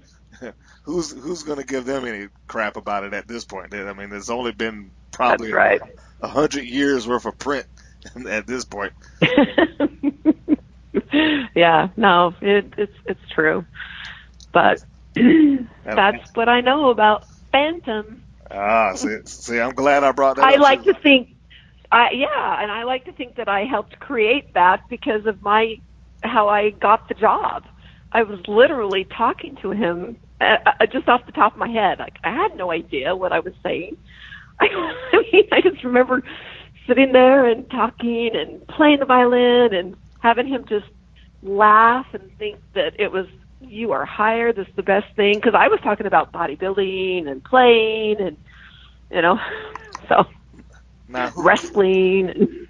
who's going to give them any crap about it at this point? I mean, there's only been probably That's right. 100 years worth of print at this point. Yeah, no, it's true. But that's what I know about Phantom. See, I'm glad I brought that up. I like to think, and I like to think that I helped create that because of how I got the job. I was literally talking to him just off the top of my head. Like, I had no idea what I was saying. I just remember sitting there and talking and playing the violin and having him just laugh and think that it was, you are hired, this is the best thing. Because I was talking about bodybuilding and playing and, so now, wrestling.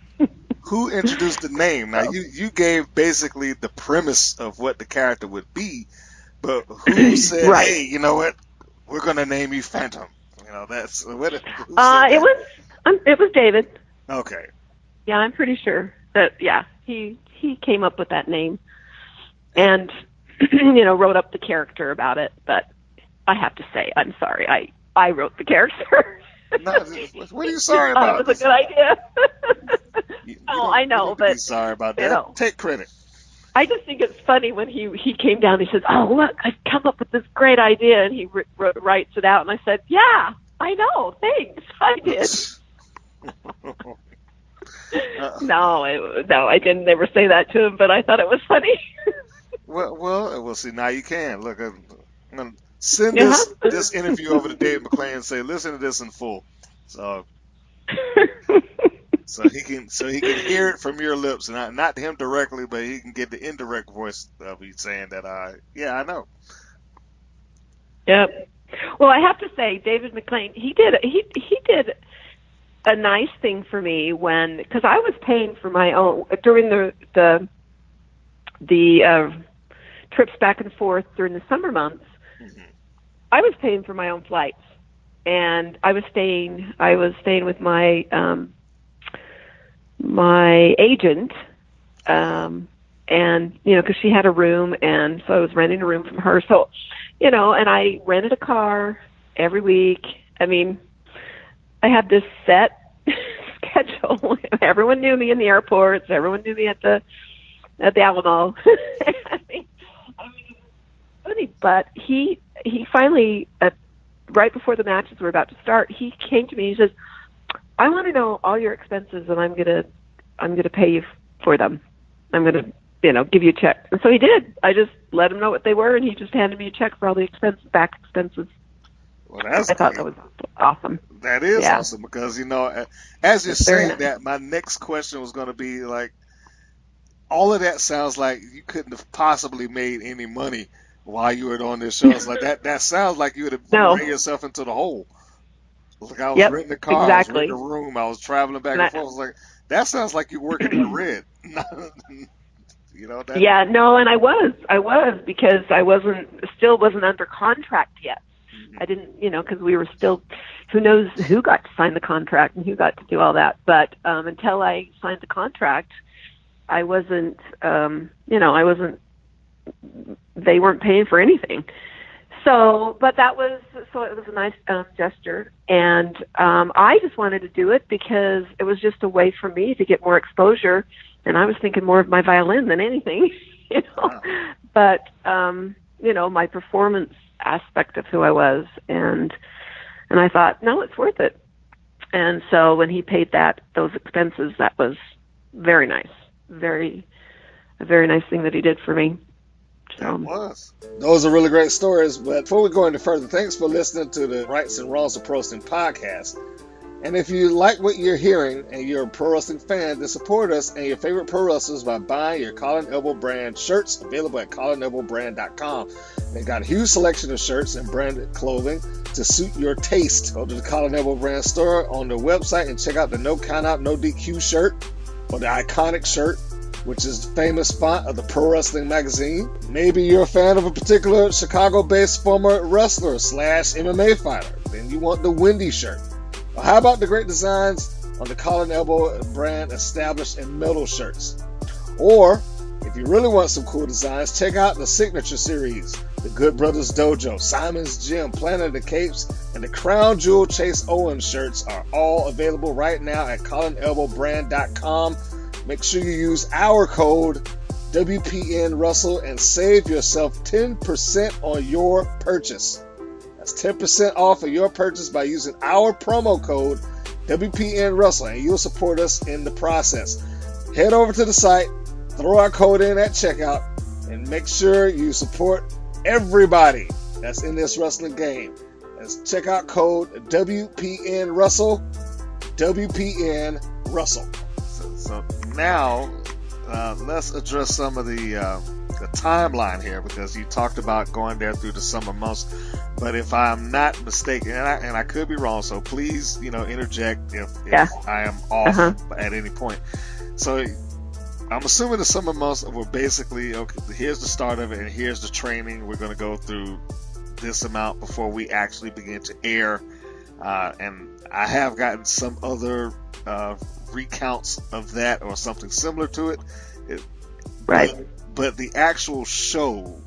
Who introduced the name? Now, you gave basically the premise of what the character would be, but who said, right. Hey, you know what? We're going to name you Phantom. That's what. It was David. Okay. Yeah, I'm pretty sure that. Yeah, he came up with that name, and wrote up the character about it. But I have to say, I'm sorry. I wrote the character. No, what are you sorry about? It was a good idea. I know, but be sorry about that. Take credit. I just think it's funny when he came down. He says, "Oh, look, I've come up with this great idea," and he writes it out. And I said, "Yeah, I know. Thanks, I did." No, I didn't ever say that to him, but I thought it was funny. well, we'll see. Now you can look. I'm gonna send this interview over to Dave McClain and say, "Listen to this in full," so he can hear it from your lips, and not him directly, but he can get the indirect voice of you saying that. I know. Yep. Well, I have to say, David McClain, he did a nice thing for me because I was paying for my own during the trips back and forth during the summer months. Mm-hmm. I was paying for my own flights, and I was staying with my my agent, and because she had a room, and so I was renting a room from her. So, and I rented a car every week. I mean, I had this set schedule. Everyone knew me in the airports. Everyone knew me at the Alamo. I mean, funny, but he finally, right before the matches were about to start, he came to me and he says, "I want to know all your expenses, and I'm gonna pay you for them. I'm gonna, give you a check." And so he did. I just let him know what they were, and he just handed me a check for all the back expenses. Well, I thought that was awesome. That is awesome because as you're saying that, my next question was going to be like, all of that sounds like you couldn't have possibly made any money while you were on this show. It's like that sounds like you would have ran yourself into the hole. Like I was renting a car, exactly. I was renting a room, I was traveling back and forth. I was like, that sounds like you're working in the red. Yeah, no, and I was because I still wasn't under contract yet. I didn't, because we were still, who knows who got to sign the contract and who got to do all that. But until I signed the contract, I wasn't, they weren't paying for anything. So, but it was a nice gesture. And I just wanted to do it because it was just a way for me to get more exposure. And I was thinking more of my violin than anything, Wow. But, my performance aspect of who I was. And I thought, no, it's worth it. And so when he paid those expenses, that was very nice. A very nice thing that he did for me. That was. Those are really great stories. But before we go any further, thanks for listening to the Rights and Wrongs of Pro Wrestling podcast. And if you like what you're hearing and you're a pro wrestling fan, then support us and your favorite pro wrestlers by buying your Collar and Elbow brand shirts available at collarandelbowbrand.com. They've got a huge selection of shirts and branded clothing to suit your taste. Go to the Collar and Elbow brand store on their website and check out the No Count Out, No DQ shirt, or the iconic shirt, which is the famous font of the Pro Wrestling magazine. Maybe you're a fan of a particular Chicago-based former wrestler / MMA fighter. Then you want the Wendy shirt. Or how about the great designs on the Collar and Elbow brand established in metal shirts? Or, if you really want some cool designs, check out the Signature Series. The Good Brothers Dojo, Simon's Gym, Planet of the Capes, and the Crown Jewel Chase Owens shirts are all available right now at collarandelbowbrand.com. Make sure you use our code WPNRussell and save yourself 10% on your purchase. That's 10% off of your purchase by using our promo code WPNRussell, and you'll support us in the process. Head over to the site, throw our code in at checkout, and make sure you support everybody that's in this wrestling game. That's checkout code WPNRussell, WPNRussell. So now, let's address some of the timeline here, because you talked about going there through the summer months. But if I'm not mistaken, and I could be wrong, so please, interject if I am off at any point. So I'm assuming the summer months were basically, okay, here's the start of it, and here's the training. We're going to go through this amount before we actually begin to air. And I have gotten some other recounts of that or something similar to it. Right. But the actual show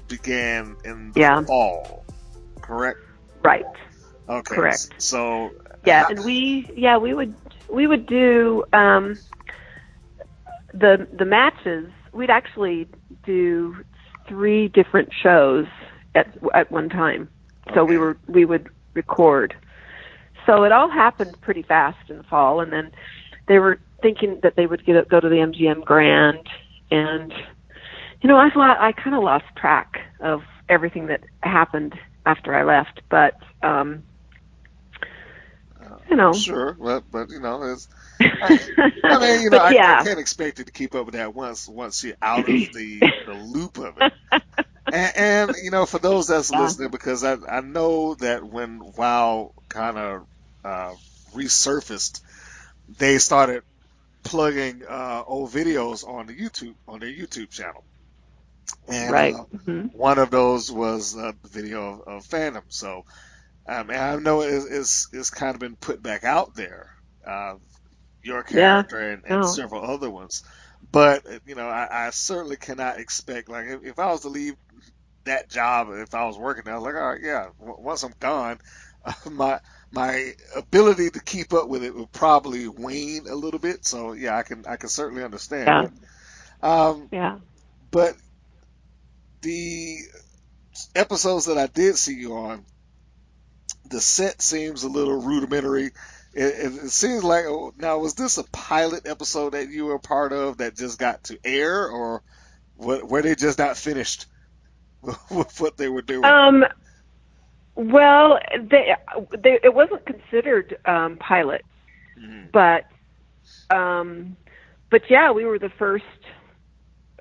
began in the fall, correct? Right. Okay. Correct. So and we would do the matches. We'd actually do 3 different shows at one time. So we would record. So it all happened pretty fast in the fall, and then they were thinking that they would go to the MGM Grand, and I kind of lost track of everything that happened after I left, but sure, but it's. I can't expect you to keep up with that once you're out of the loop of it. And for those that's listening, because I know that when WoW kind of resurfaced, they started plugging old videos on their YouTube channel, and one of those was the video of Phantom. So I know it's kind of been put back out there, your character and several other ones, but I certainly cannot expect, like, if I was to leave that job, if I was working there, I was like, all right, once I'm gone, my ability to keep up with it would probably wane a little bit. So I can certainly understand. But the episodes that I did see you on, the set seems a little rudimentary. It seems like, now, was this a pilot episode that you were a part of that just got to air, or were they just not finished with what they were doing? Well, it wasn't considered pilot, but we were the first.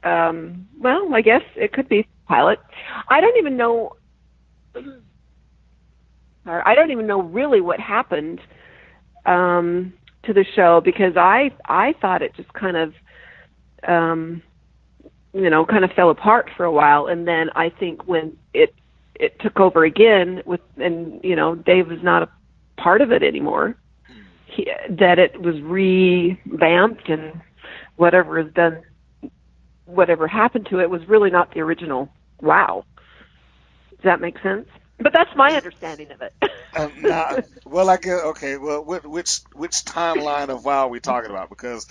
I guess it could be pilot. I don't even know really what happened to the show, because I thought it just kind of fell apart for a while, and then I think when it took over again Dave was not a part of it anymore, that it was revamped, and whatever happened to it was really not the original WoW. Does that make sense? But that's my understanding of it. Well, I guess, okay. Well, which timeline of WoW are we talking about? Because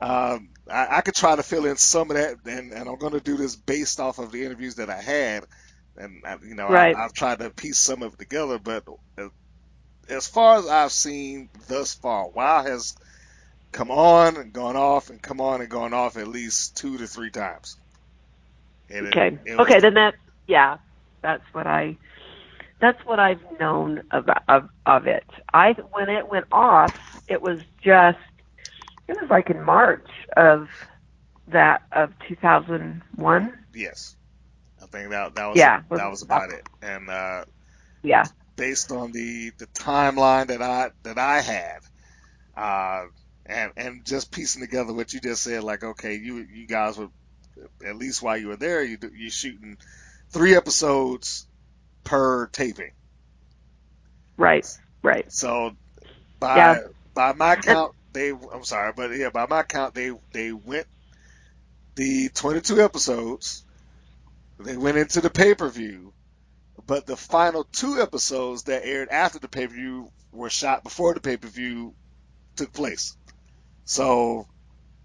I could try to fill in some of that, and I'm going to do this based off of the interviews that I had, and I've tried to piece some of it together. But as far as I've seen thus far, WoW has come on and gone off, and come on and gone off at least 2 to 3 times. And okay. Then that's what I That's what I've known of it. When it went off, it was like in March of 2001. Yes, I think that was Yeah, that was about it. And yeah, based on the timeline that I had, and just piecing together what you just said, like, okay, you guys were, at least while you were there, you shooting 3 episodes per taping. right. So Yeah, by my count, I'm sorry, but yeah, by my count, they went the 22 episodes. They went into the pay-per-view, but the final 2 episodes that aired after the pay-per-view were shot before the pay-per-view took place. So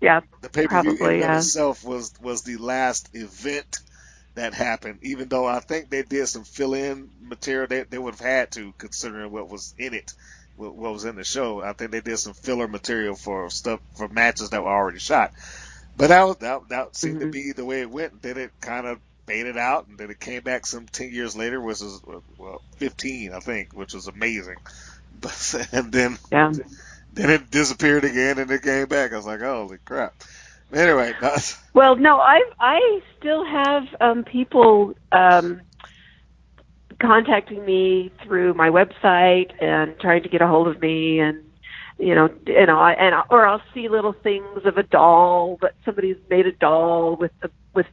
yeah, the pay-per-view in probably, and of yeah. itself was the last event that happened, even though I think they did some fill-in material. They would have had to, considering what was in it, what was in the show. I think they did some filler material for matches that were already shot. But that seemed to Hmm. be the way it went. Then it kind of faded out, and then it came back some 10 years later, which was 15, I think, which was amazing. But and Yeah. then it disappeared again, and it came back. I was like, holy crap. Anyway, that's Well, no, I still have people contacting me through my website and trying to get a hold of me, and or I'll see little things of a doll that somebody's made a doll with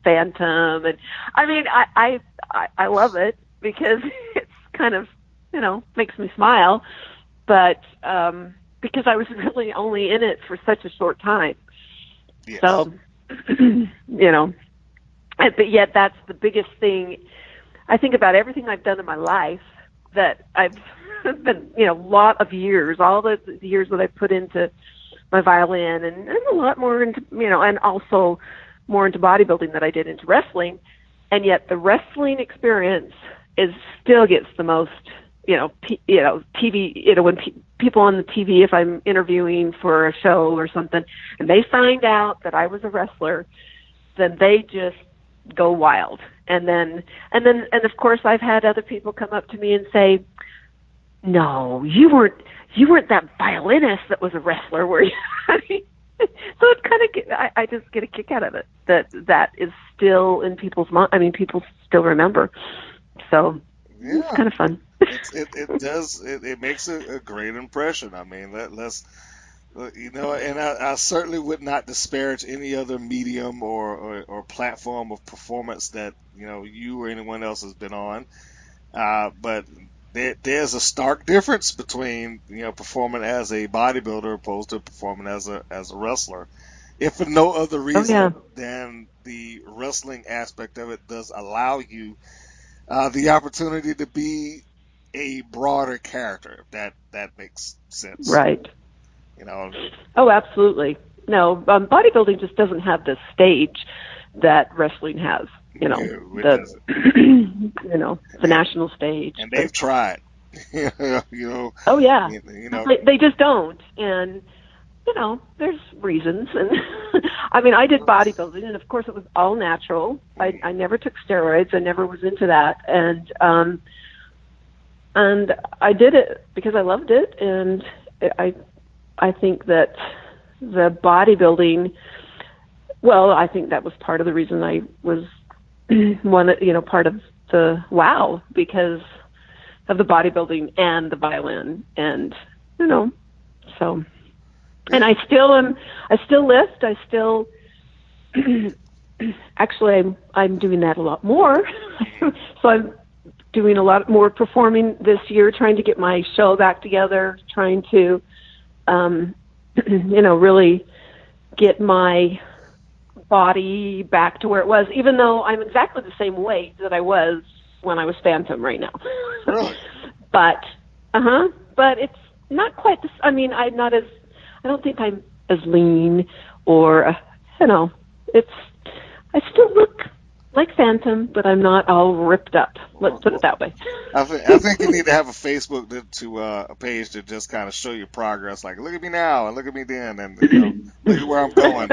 Phantom, and I mean I love it because it's kind of makes me smile, but because I was really only in it for such a short time, yes. so but yet that's the biggest thing. I think about everything I've done in my life that I've been, a lot of years, all the years that I put into my violin and a lot more into, and also more into bodybuilding that I did into wrestling. And yet the wrestling experience still gets the most, TV, when people on the TV, if I'm interviewing for a show or something, and they find out that I was a wrestler, then they just go wild. And of course I've had other people come up to me and say, no, you weren't that violinist that was a wrestler, were you? So it kind of, I just get a kick out of it, that is still in people's mind. I mean, people still remember. So Yeah, it's kind of fun. it makes a great impression. I mean, let's and I certainly would not disparage any other medium or platform of performance that you or anyone else has been on. But there's a stark difference between performing as a bodybuilder opposed to performing as a wrestler. If for no other Oh yeah. reason than the wrestling aspect of it does allow you the opportunity to be a broader character. That makes sense. Right. You know, Oh, absolutely. No, bodybuilding just doesn't have the stage that wrestling has. no, it The doesn't. the national stage. And they've tried. Oh yeah. You know, They just don't, and there's reasons. And I mean, I did bodybuilding, and of course, it was all natural. I never took steroids. I never was into that, and I did it because I loved it, and I think that the bodybuilding. Well, I think that was part of the reason I was part of the WOW, because of the bodybuilding and the violin, and so. And I still lift. I still, actually, I'm doing that a lot more. So I'm doing a lot more performing this year, trying to get my show back together, trying to, really get my body back to where it was, even though I'm exactly the same weight that I was when I was Phantom right now. really? But it's not quite this. I mean, I don't think I'm as lean, or it's. I still look like Phantom, but I'm not all ripped up. Let's put it that way. I think you need to have a Facebook a page to just kind of show your progress. Like, look at me now and look at me then, and look at where I'm going.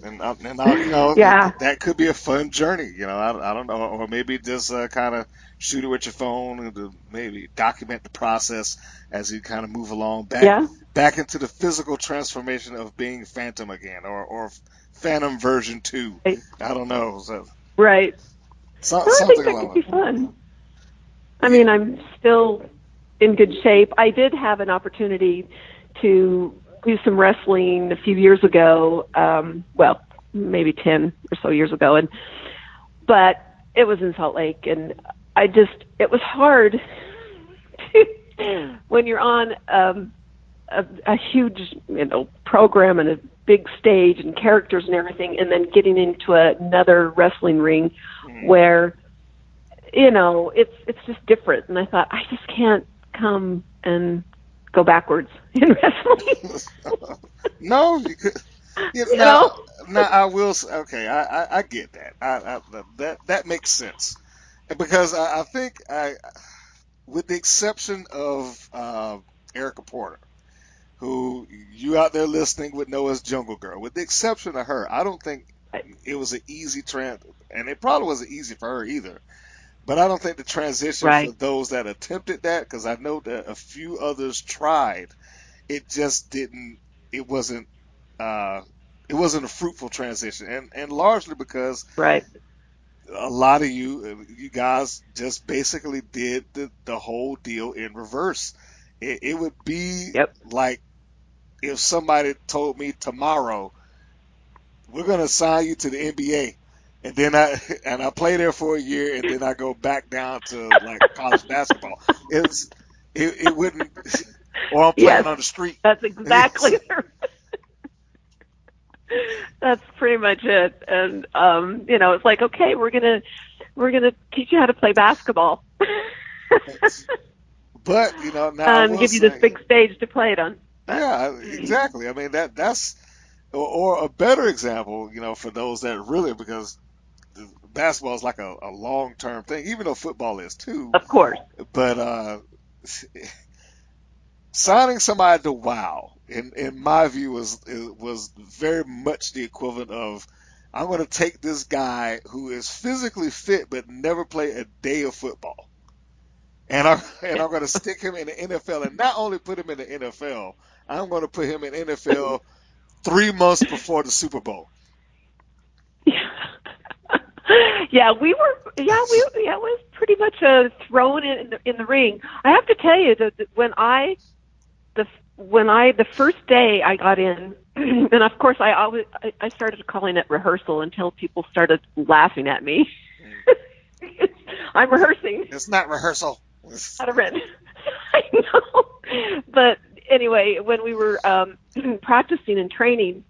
And Yeah. that could be a fun journey. I don't know, or maybe just kind of shoot it with your phone and maybe document the process as you kind of move along Yeah. back into the physical transformation of being Phantom again, or Phantom version 2. Right. I don't know, so, Right. No, I think something that could along be that. fun. I Yeah. mean, I'm still in good shape. I did have an opportunity to do some wrestling a few years ago. Well, maybe 10 or so years ago, but it was in Salt Lake, and it was hard when you're on a huge, program and a big stage and characters and everything, and then getting into another wrestling ring where, it's just different. And I thought, I just can't come and go backwards in wrestling. No, you could. you know? Now I will. Okay, I get that. That makes sense because I think with the exception of Erica Porter, who you out there listening would know as Jungle Girl. With the exception of her, I don't think it was an easy and it probably wasn't easy for her either. But I don't think the transition for Right. those that attempted that, because I know that a few others tried, it just didn't. It wasn't. Uh, it wasn't a fruitful transition, and largely because Right. a lot of you guys just basically did the whole deal in reverse. It would be Yep. like if somebody told me tomorrow we're gonna sign you to the NBA, and then I play there for a year, and then I go back down to like college basketball. It wouldn't, or I'm Yes. playing on the street. That's exactly That's pretty much it. And it's like, okay, we're gonna teach you how to play basketball. But now I And will give you this say, big stage to play it on. But yeah, exactly. I mean that's or a better example, for those that really, because basketball is like a long term thing, even though football is too. of course. But signing somebody to WoW, in my view, was very much the equivalent of, I'm going to take this guy who is physically fit but never played a day of football, and I'm going to stick him in the NFL, and not only put him in the NFL, I'm going to put him in NFL 3 months before the Super Bowl. Yeah, we were. Yeah, it was pretty much thrown in the ring. I have to tell you that the first day I got in, and of course I started calling it rehearsal until people started laughing at me. I'm rehearsing. It's not rehearsal. Out of it. I know. But anyway, when we were practicing and training,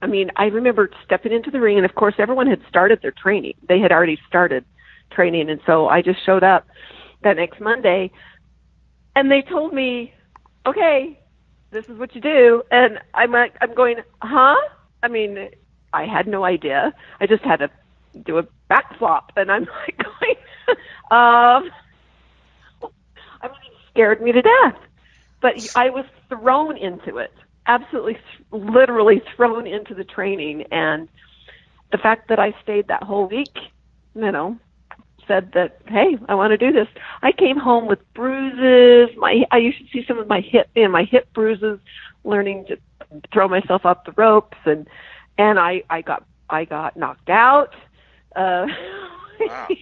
I mean, I remember stepping into the ring, and of course, everyone had started their training. They had already started training, and so I just showed up that next Monday, and they told me, "Okay, this is what you do." And I'm going, "Huh?" I mean, I had no idea. I just had to do a back flop, and I'm like going, I mean, it scared me to death. But I was thrown into it. Absolutely, literally thrown into the training, and the fact that I stayed that whole week, said that, hey, I want to do this. I came home with bruises. You should see some of my hip bruises, learning to throw myself up the ropes, and I got knocked out Wow.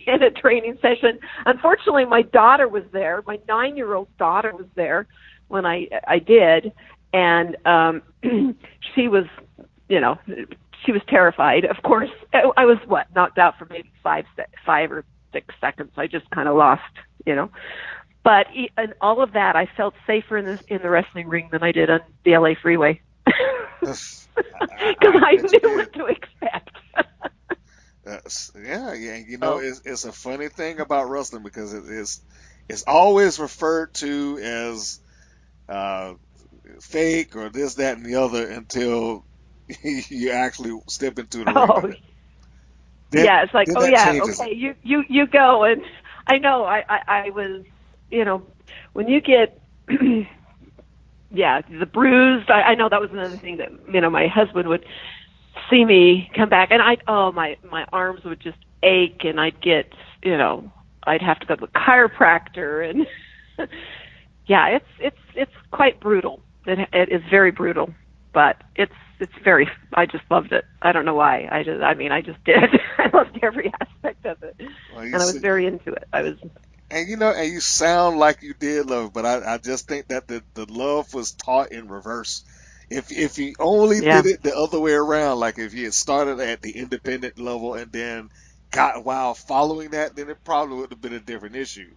in a training session. Unfortunately, my daughter was there. My 9-year-old daughter was there when I did. And she was terrified. Of course, I was knocked out for maybe 5 or 6 seconds. I just kind of lost, But in all of that, I felt safer in the wrestling ring than I did on the LA freeway because I knew what to expect. Yeah. It's a funny thing about wrestling because it's always referred to as fake or this, that, and the other until you actually step into the ring with it. Yeah, it's like, then oh that yeah, changes okay, it. you go, and I know I was, when you get, yeah, the bruised. I know that was another thing that my husband would see me come back, and my arms would just ache, and I'd get, I'd have to go to the chiropractor, and yeah, it's quite brutal. It is very brutal, but it's very. I just loved it. I don't know why. I just did. I loved every aspect of it, Well, and I was very into it. I was. and you sound like you did love it, but I just think that the love was taught in reverse. If you only Yeah. did it the other way around, like if you had started at the independent level and then got while following that, then it probably would have been a different issue.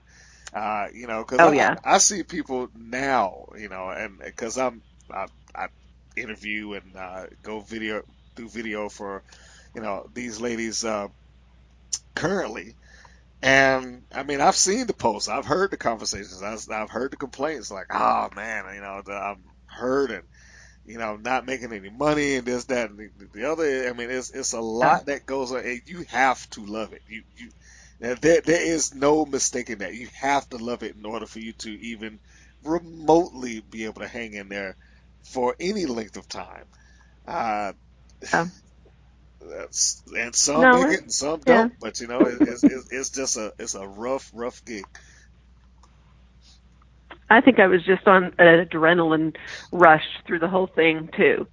Because Oh yeah. I see people now, and because I interview and do video for, these ladies currently. And I mean, I've seen the posts, I've heard the conversations, I've heard the complaints, like, oh man, I'm hurt, and not making any money, and this, that, and the other. I mean, it's a Yeah. lot that goes on, and you have to love it. There is no mistaking that. You have to love it in order for you to even remotely be able to hang in there for any length of time. Uh, Yeah. and some No. make it, and some Yeah. don't. But it's just it's a rough gig. I think I was just on an adrenaline rush through the whole thing too.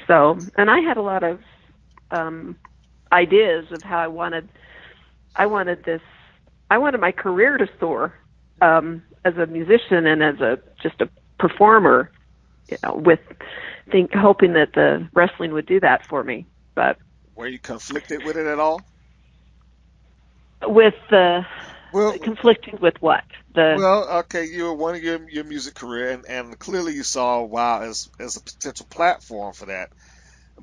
So, and I had a lot of ideas of how I wanted my career to soar as a musician and as just a performer, with hoping that the wrestling would do that for me. But Were you conflicted with it at all? with Well, conflicting with what? okay, you were one of your music career, and clearly you saw WoW as a potential platform for that.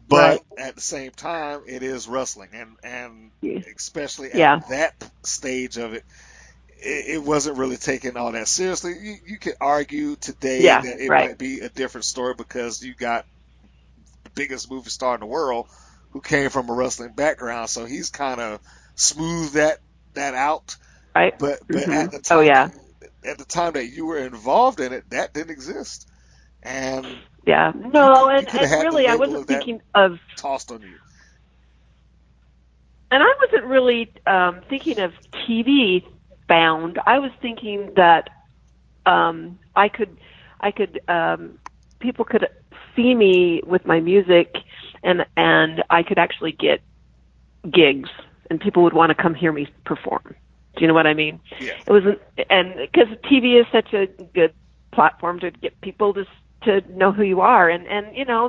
But Right. at the same time, it is wrestling, and especially at Yeah. that stage of it, it wasn't really taken all that seriously. You could argue today Yeah. that it Right. might be a different story because you got the biggest movie star in the world who came from a wrestling background, so he's kind of smoothed that out. Right. But Hmm. at the Oh time yeah. at the time that you were involved in it, that didn't exist, and Yeah. you No, you could have and had the really, I label wasn't of that thinking of, tossed on you. and I wasn't really thinking of TV bound. I was thinking that I could, people could see me with my music, and I could actually get gigs, and people would want to come hear me perform. Do you know what I mean? Yeah. It wasn't, and because TV is such a good platform to get people to know who you are, and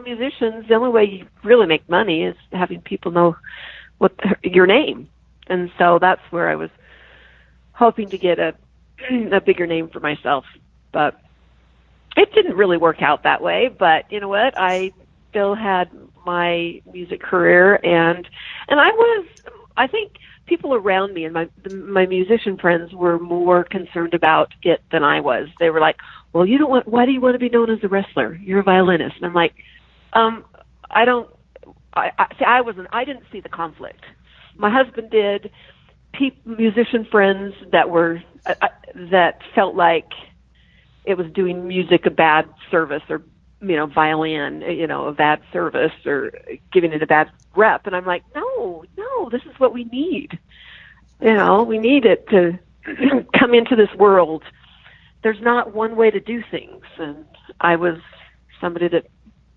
musicians, the only way you really make money is having people know what your name, and so that's where I was hoping to get a bigger name for myself, but it didn't really work out that way. But you know what? I still had my music career, and I think people around me and my musician friends were more concerned about it than I was. They were like, "Well, why do you want to be known as a wrestler? You're a violinist." And I'm like, I don't. I didn't see the conflict. My husband did. Musician friends that felt like it was doing music a bad service, or violin, a bad service, or giving it a bad rep. And I'm like, no, this is what we need. We need it to come into this world. There's not one way to do things, and I was somebody that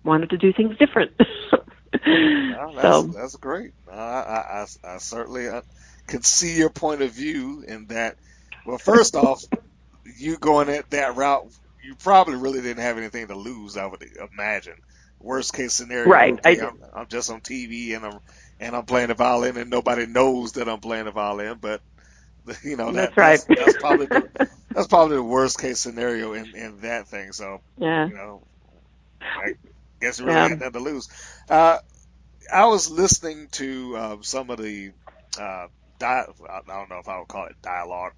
wanted to do things different. No, So that's great. I certainly can see your point of view in that. Well, first off, you going at that route, you probably really didn't have anything to lose, I would imagine. Worst case scenario, right, I okay, did. I'm just on TV and I'm playing the violin and nobody knows that I'm playing the violin, but That's right. that's probably the worst case scenario in that thing. So Yeah, you know, I guess you really yeah. had nothing to lose. Uh, I was listening to some of the I don't know if I would call it dialogue,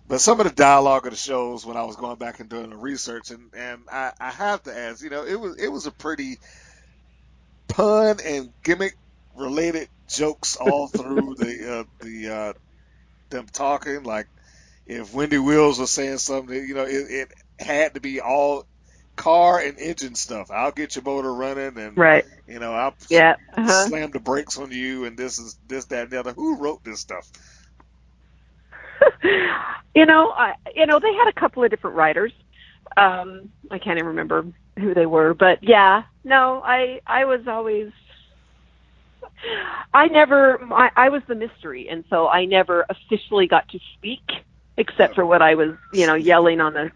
but some of the dialogue of the shows when I was going back and doing the research, and I have to ask, it was a pretty pun and gimmick related jokes all through the them talking. Like if Wendy Wills was saying something, it had to be all car and engine stuff. I'll get your motor running, and Right. I'll Yeah. Uh-huh. slam the brakes on you, and this, that, and the other. Who wrote this stuff? They had a couple of different writers. I can't even remember who they were, but yeah, no, I was always, I was the mystery, and so I never officially got to speak except for what I was, yelling on the.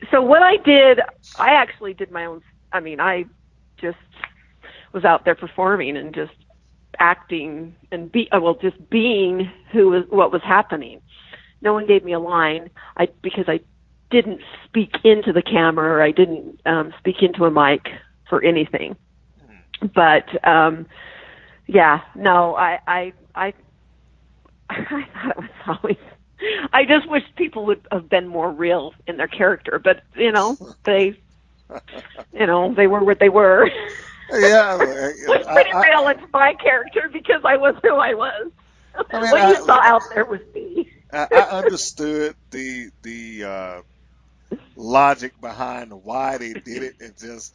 So what I did, I actually did my own. I mean, I just was out there performing and just acting and just being what was happening. No one gave me a line because I didn't speak into the camera, or I didn't speak into a mic for anything. But yeah, no, I thought it was always. I just wish people would have been more real in their character, but they were what they were. Yeah, Was pretty real into my character because I was who I was. I mean, what you saw out there was me. I understood the logic behind why they did it. It's just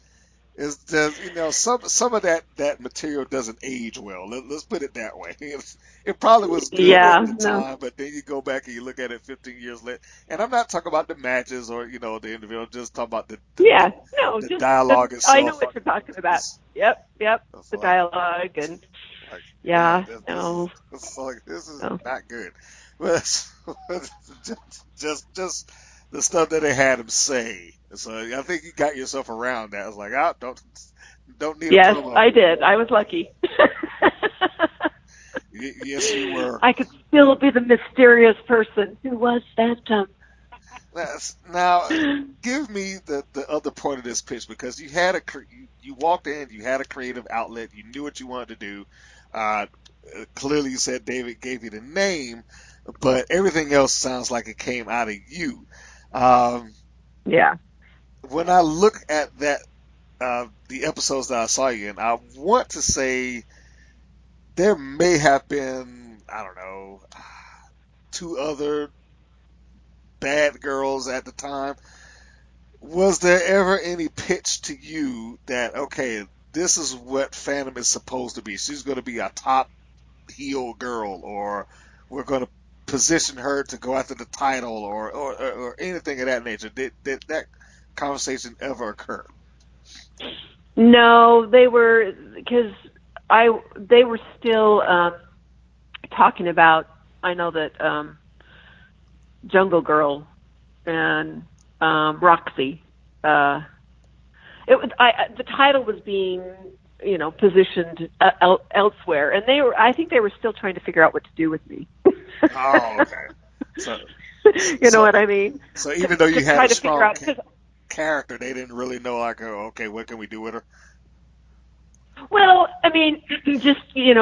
some of that material doesn't age well. Let's put it that way. It probably was good at the time, but then you go back and you look at it 15 years later. And I'm not talking about the matches or the individual. Just talking about the dialogue itself. I know what you're talking about. Yep. The dialogue and It's like this is not good. But just the stuff that they had him say. So I think you got yourself around that. I was like, don't need a promo. Yes, I did. I was lucky. Yes, you were. I could still be the mysterious person who was Phantom. Now, give me the other part of this pitch, because you had you walked in, you had a creative outlet, you knew what you wanted to do. Clearly, you said David gave you the name, but everything else sounds like it came out of you. Yeah. When I look at that, the episodes that I saw you in, I want to say there may have been, I don't know, 2 other bad girls at the time. Was there ever any pitch to you that, okay, this is what Phantom is supposed to be? She's going to be a top heel girl, or we're going to position her to go after the title, or anything of that nature. Did that conversation ever occur? No, they were, because they were still talking about. I know that Jungle Girl and Roxy. The title was being positioned elsewhere, and I think they were still trying to figure out what to do with me. Oh, okay. So, know what I mean? So even though you had a strong character, they didn't really know, like, okay, what can we do with her? Well, I mean, just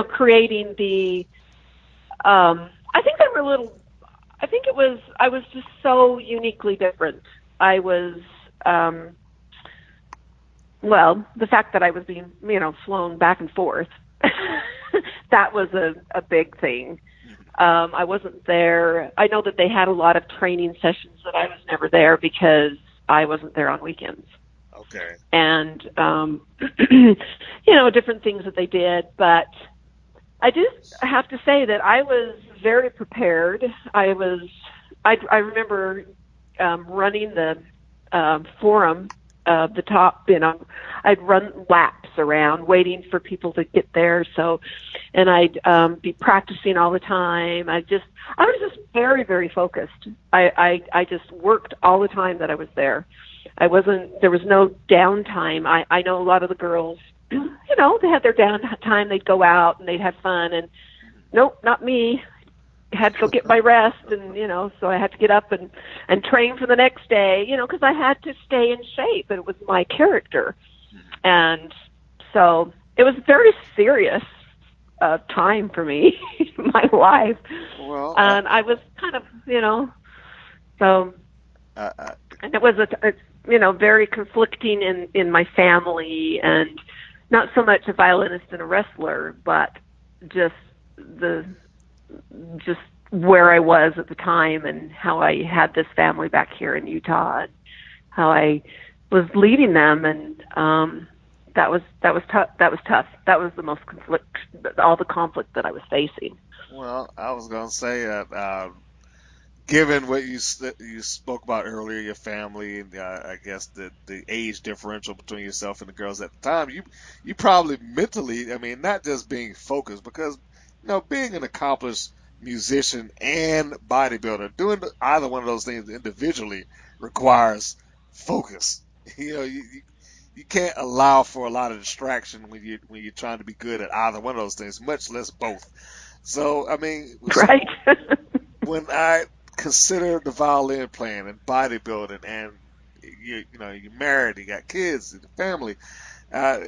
creating the. I think they were a little. I think I was just so uniquely different. I was. Well, the fact that I was being, flown back and forth, that was a big thing. I wasn't there. I know that they had a lot of training sessions that I was never there because I wasn't there on weekends. Okay. And, different things that they did. But I just have to say that I was very prepared. I remember running the forum, the top, I'd run laps around waiting for people to get there. So, and I'd be practicing all the time. I was just very, very focused. I just worked all the time that I was there. There was no downtime. I know a lot of the girls, they had their downtime. They'd go out and they'd have fun, and nope, not me. I had to go get my rest, and so I had to get up and train for the next day, because I had to stay in shape. It was my character, and so it was a very serious time for me in my life. Well, and I was kind of, so, and it was very conflicting in my family, and not so much a violinist and a wrestler, but just where I was at the time and how I had this family back here in Utah, and how I was leading them, and that was tough. That was tough. That was the most all the conflict that I was facing. Well, I was going to say that given what you spoke about earlier, your family, and I guess the age differential between yourself and the girls at the time, you probably mentally, I mean, not just being focused, because being an accomplished musician and bodybuilder, doing either one of those things individually requires focus. You can't allow for a lot of distraction when you're trying to be good at either one of those things, much less both. So I mean, Right. when I consider the violin playing and bodybuilding, and you're married, you got kids, and a family, uh,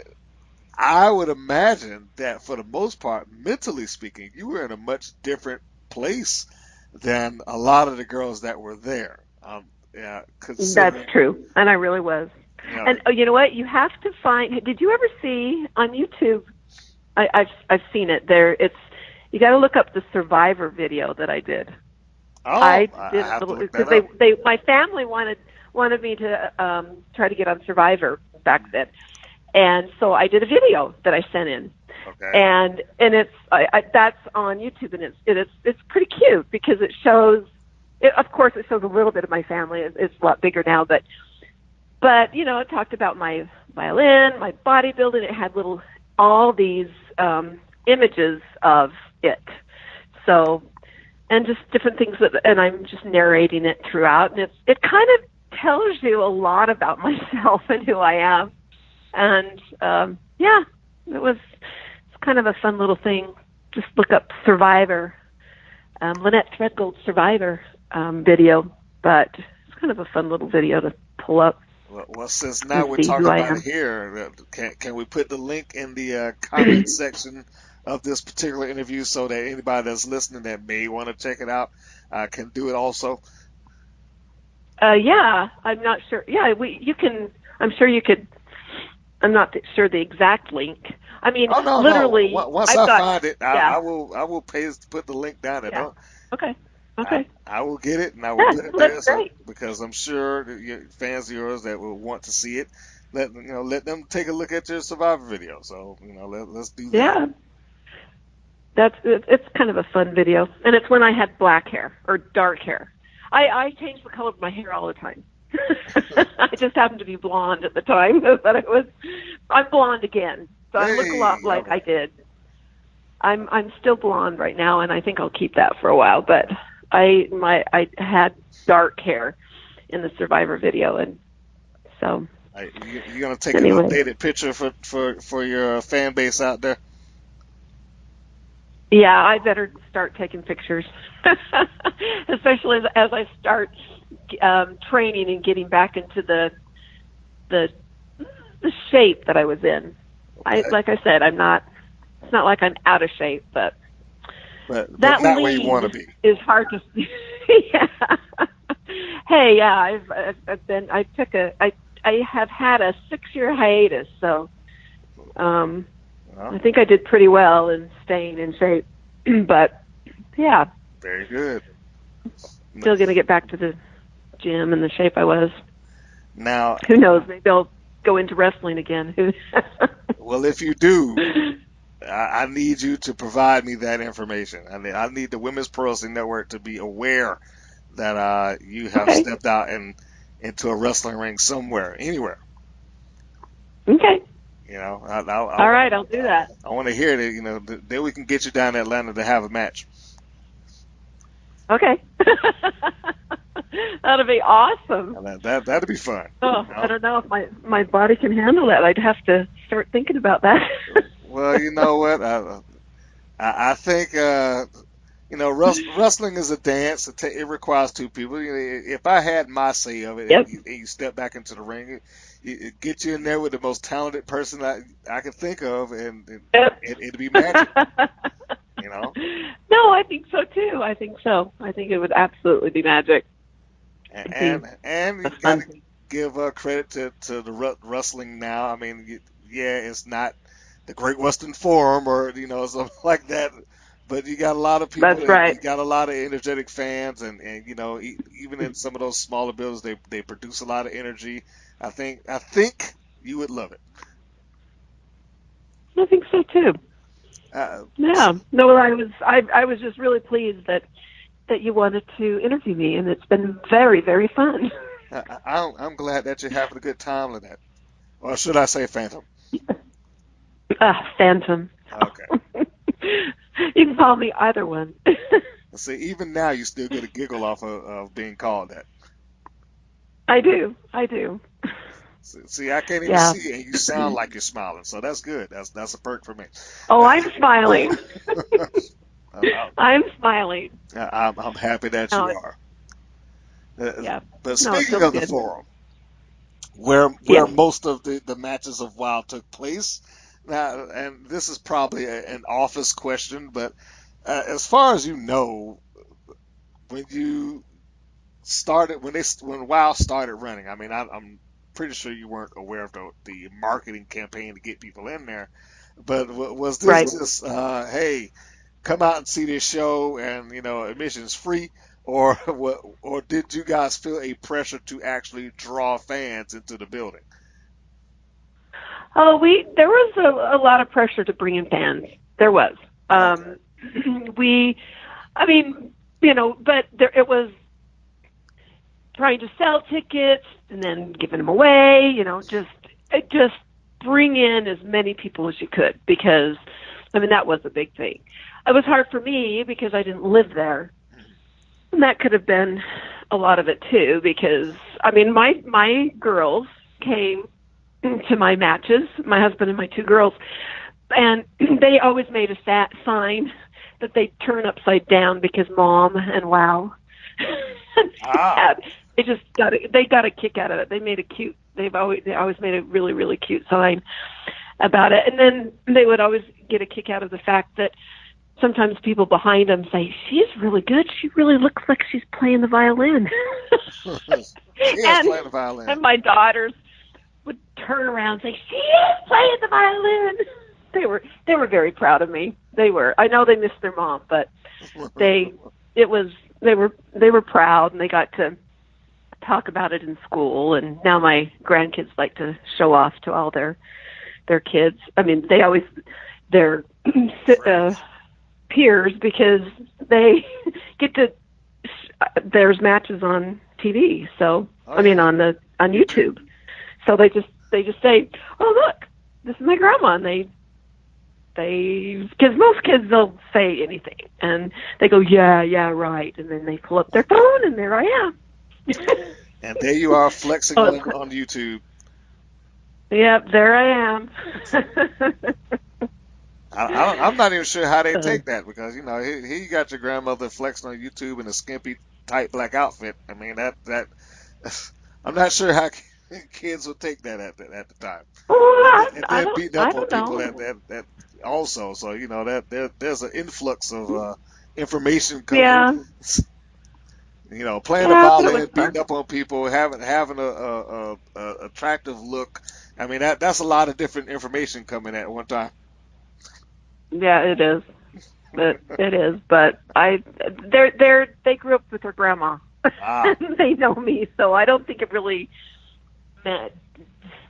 I would imagine that for the most part, mentally speaking, you were in a much different place than a lot of the girls that were there. Yeah, That's considering, true, and I really was. you know, And you know what? You have to find. Did you ever see on YouTube? I've seen it. You got to look up the Survivor video that I did. I I did have to look because that up. my family wanted me to try to get on Survivor back then, and so I did a video that I sent in. Okay. And it's that's on YouTube, and it's pretty cute because it shows. Of course, it shows a little bit of my family. It's a lot bigger now, but it talked about my violin, my bodybuilding. It had all these images of it. So, and just different things and I'm just narrating it throughout, and it kind of tells you a lot about myself and who I am. And it's kind of a fun little thing. Just look up Survivor, Lynnette Thredgold Survivor video, but it's kind of a fun little video to pull up. Well, since now we're See talking who I about am. it here, can we put the link in the comment section of this particular interview so that anybody that's listening that may want to check it out can do it also? Yeah, I'm not sure. Yeah, you can. I'm sure you could. I'm not sure the exact link. I mean, Oh no, literally, no. Once I've I got. find it, Yeah. I will put the link down there. Yeah. Don't, Okay. Okay. I will get it and I will Yeah, put it well, there that's great. because I'm sure that your fans of yours that will want to see it. Let them take a look at your Survivor video. So let's do that. Yeah. It's kind of a fun video, and it's when I had black hair or dark hair. I changed the color of my hair all the time. I just happened to be blonde at the time, but I'm blonde again, so I look a lot like I did. I'm still blonde right now, and I think I'll keep that for a while. But I had dark hair in the Survivor video, and so. You're gonna take an updated picture for your fan base out there. Yeah, I better start taking pictures, especially as I start training and getting back into the shape that I was in. Okay. Like I said, I'm not. It's not like I'm out of shape, but that not where you want to be is hard to. Yeah. Hey, yeah, I have had a 6-year hiatus, so I think I did pretty well in staying in shape. But yeah, very good. Still going to get back to the gym and the shape I was. Now, who knows? Maybe I'll go into wrestling again. Well, if you do, I need you to provide me that information. I need the Women's Pro Wrestling Network to be aware that you have stepped out into a wrestling ring somewhere, anywhere. Okay. All right, I'll do that. I want to hear that. Then we can get you down to Atlanta to have a match. Okay. That'll be awesome. That'd be fun. Oh, I don't know if my body can handle that. I'd have to start thinking about that. Well, you know what? I think wrestling is a dance. It requires two people. If I had my say of it, and you step back into the ring, it get you in there with the most talented person I can think of, and it'd be magic. No, I think so too. I think so. I think it would absolutely be magic. And you got to give credit to the wrestling now. I mean, it's not the Great Western Forum or something like that, but you got a lot of people. That's right. You got a lot of energetic fans, and even in some of those smaller buildings, they produce a lot of energy. I think you would love it. I think so too. Uh, Yeah. No, well, I was just really pleased that you wanted to interview me, and it's been very, very fun. I'm glad that you're having a good time with that, or should I say, Phantom? Phantom. Okay. You can call me either one. See, even now you still get a giggle off of being called that. I do. I do. See, I can't even Yeah. see you, and you sound like you're smiling, so that's good. That's a perk for me. Oh, I'm smiling. I'm, I'm smiling. I'm happy that No, you are. yeah. But No, it speaking feels of the good. forum, where Yeah. most of the matches of WoW took place, now, and this is probably an office question, but as far as you know, when you started when WoW started running, I mean, I'm pretty sure you weren't aware of the marketing campaign to get people in there, but was this Right. just hey, come out and see this show and admission's free, or or did you guys feel a pressure to actually draw fans into the building? Oh, there was a lot of pressure to bring in fans. There was. Okay. I mean, but it was trying to sell tickets and then giving them away, just bring in as many people as you could, because, I mean, that was a big thing. It was hard for me because I didn't live there. And that could have been a lot of it too, because, I mean, my girls came to my matches, my husband and my two girls, and they always made a sign that they turn upside down because Mom and WoW. Ah. They got a kick out of it. They made they always made a really, really cute sign about it. And then they would always get a kick out of the fact that sometimes people behind them say, "She's really good. She really looks like she's playing the violin." She is playing the violin. And my daughters would turn around and say, "She is playing the violin." They were very proud of me. They were. I know they missed their mom, but they were proud, and they got to talk about it in school. And now my grandkids like to show off to all their kids. I mean, they're peers, because they get to there's matches on TV. So I mean, on YouTube. So they just say, "Oh, look, this is my grandma," and because most kids, they'll say anything, and they go, yeah, right, and then they pull up their phone, and there I am. And there you are flexing on YouTube. Yep, there I am. I'm not even sure how they take that, because here you got your grandmother flexing on YouTube in a skimpy tight black outfit. I mean that I'm not sure how kids would take that at the time. Well, And then beating up on people know. that also. So that there's an influx of information Yeah. coming. Playing the Yeah, but it was violin, beating fun. up on people, having a attractive look. I mean that's a lot of different information coming at one time. Yeah, it is. It is. But they grew up with their grandma. Ah. They know me, so I don't think it really meant.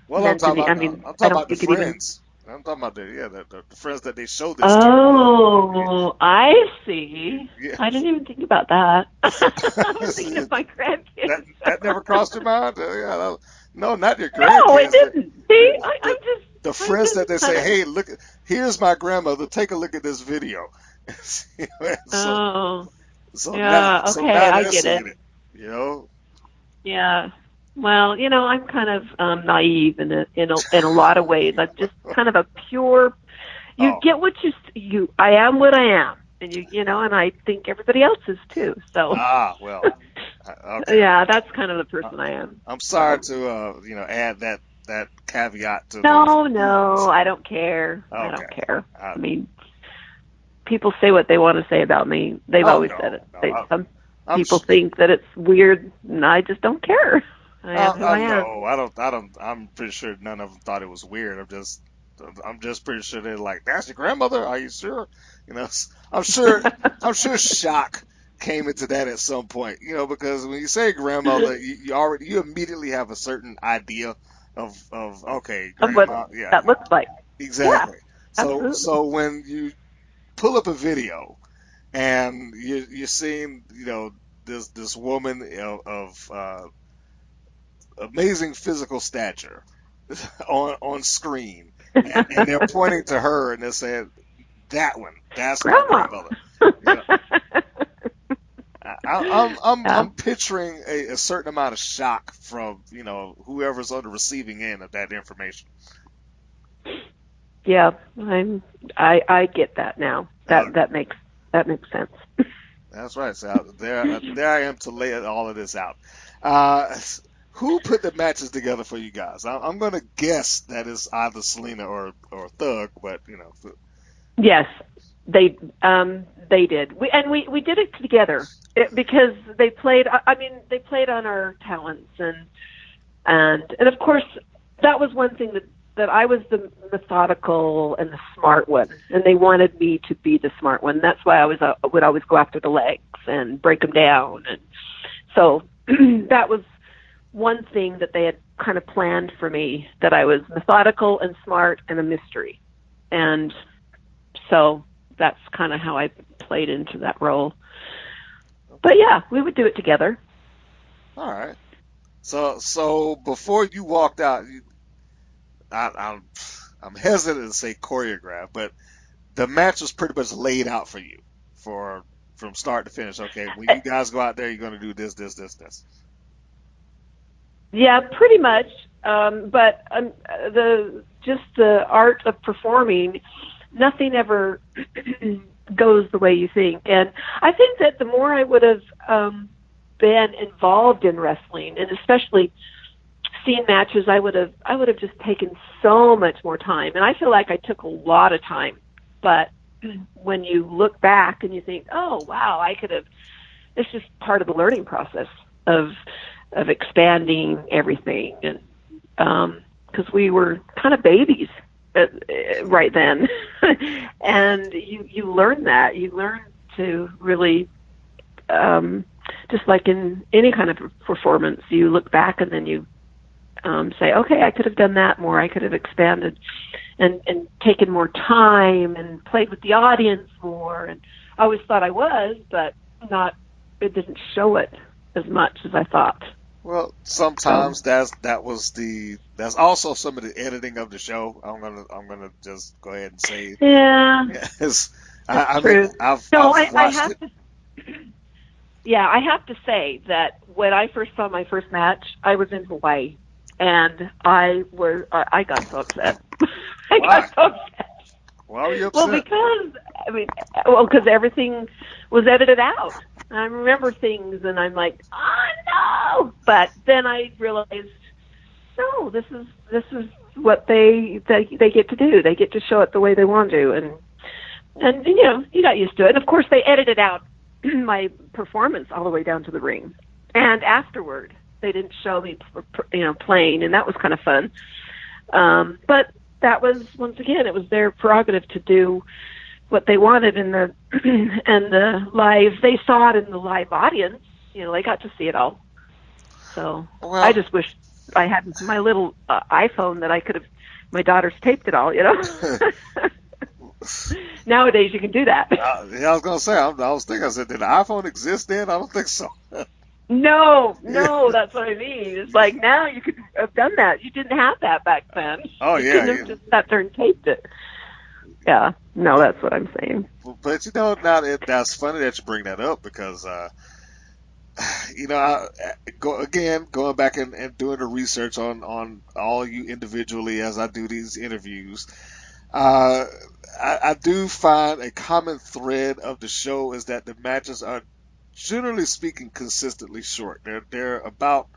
Well, I'm talking about, I'm talking about the friends. I'm talking about the friends that they showed this to. Oh, I see. Yeah. I didn't even think about that. I was thinking of my grandkids. That never crossed your mind? No, not your grandkids. No, it didn't. See, I'm just the friends that they say, "Hey, look, here's my grandmother. Take a look at this video." Oh, so yeah. now Okay, I they're get seeing it. it. Yeah. Well, I'm kind of naive in a lot of ways. I'm just kind of a pure. You get what you. I am what I am, and and I think everybody else is too. So. Well. Okay. Yeah, that's kind of the person I am. I'm sorry to add that caveat to. No, I don't care. Okay. I don't care. I mean, people say what they want to say about me. They've always said it. Some people think that it's weird, and I just don't care. I am who I am. No, I don't. I'm pretty sure none of them thought it was weird. I'm just pretty sure they're like, "That's your grandmother? Are you sure?" You know, I'm sure shock came into that at some point. You know, because when you say grandmother, you immediately have a certain idea of okay, Of what grandma, yeah, that looks like. Yeah, exactly. absolutely. So when you pull up a video and you're seeing, this woman of amazing physical stature on screen, and they're pointing to her and they're saying, "That one, that's my Grandma. grandmother." You know, Yeah. I'm picturing a certain amount of shock from whoever's on the receiving end of that information. Yeah, I get that now. That makes sense. That's right. So there I am to lay all of this out. Uh, who put the matches together for you guys? I'm going to guess that it's either Selena or Thug, but Yes, they did. We did it together because they played. I mean, they played on our talents and of course that was one thing that I was the methodical and the smart one, and they wanted me to be the smart one. That's why I would always go after the legs and break them down, and so that was one thing that they had kind of planned for me, that I was methodical and smart and a mystery. And so that's kind of how I played into that role. But yeah, we would do it together. all right. So before you walked out, I'm hesitant to say choreographed, but the match was pretty much laid out for you for from start to finish. Okay, when you guys go out there, you're going to do this, this, this, this. Yeah, pretty much. But the art of performing, nothing ever goes the way you think. And I think that the more I would have been involved in wrestling, and especially seen matches, I would have just taken so much more time. And I feel like I took a lot of time. But when you look back and you think, oh wow, I could have. It's just part of the learning process of expanding everything, and because we were kind of babies right then, and you learn that. You learn to really, just like in any kind of performance, you look back and then you say, okay, I could have done that more. I could have expanded and taken more time and played with the audience more. And I always thought I was, but not. It didn't show it as much as I thought. Well, sometimes that's also some of the editing of the show. I'm gonna just go ahead and say, Yeah, yes. that's I mean, true. I've I watched have it. to. Yeah, I have to say that when I first saw my first match, I was in Hawaii, and I got so upset. I Why? got so upset. Why were you Well, upset? because everything was edited out. I remember things, and I'm like, oh no! But then I realized, no, this is what they get to do. They get to show it the way they want to, and you got used to it. And of course, they edited out my performance all the way down to the ring, and afterward, they didn't show me, playing, and that was kind of fun. But that was, once again, it was their prerogative to do what they wanted in the and the live. They saw it in the live audience. They got to see it all. So Well, I just wish I had my little iPhone that I could have. My daughter's taped it all. Nowadays you can do that. yeah, I was gonna say. I was thinking. I said, did the iPhone exist then? I don't think so. No, Yeah. that's what I mean. It's like now you could have done that. You didn't have that back then. Oh You yeah, couldn't yeah. have just sat there and taped it. Yeah, no, that's what I'm saying. But that's funny that you bring that up because going back and doing the research on all you individually as I do these interviews, uh, I do find a common thread of the show is that the matches are generally speaking consistently short. They're about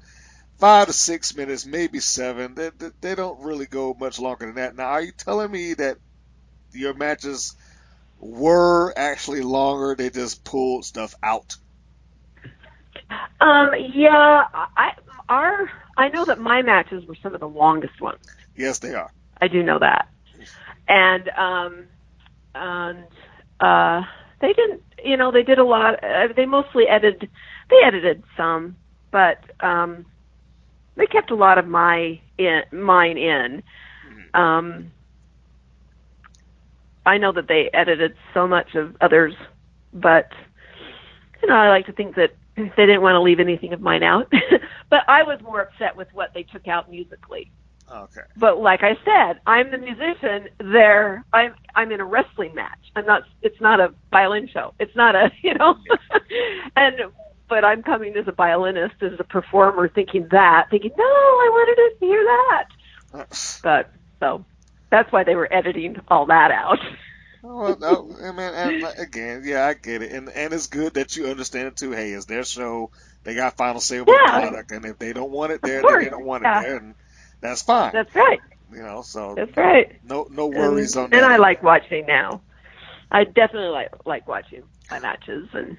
5 to 6 minutes, maybe seven. They don't really go much longer than that. Now, are you telling me that your matches were actually longer? They just pulled stuff out. Yeah, I know that my matches were some of the longest ones. Yes, they are. I do know that. and they didn't, they did a lot. They mostly edited some, but they kept a lot of mine in. I know that they edited so much of others, but I like to think that they didn't want to leave anything of mine out. But I was more upset with what they took out musically. Okay. But like I said, I'm the musician. I'm in a wrestling match. It's not a violin show. It's not a but I'm coming as a violinist, as a performer, thinking, no, I wanted to hear that. But so that's why they were editing all that out. Well, no, I mean, and again, yeah, I get it, and it's good that you understand it too. Hey, it's their show; they got final say over the product, and if they don't want it there, then they don't want it there, and that's fine. That's right. So that's right. No worries on that. And I like watching now. I definitely like watching my matches, and.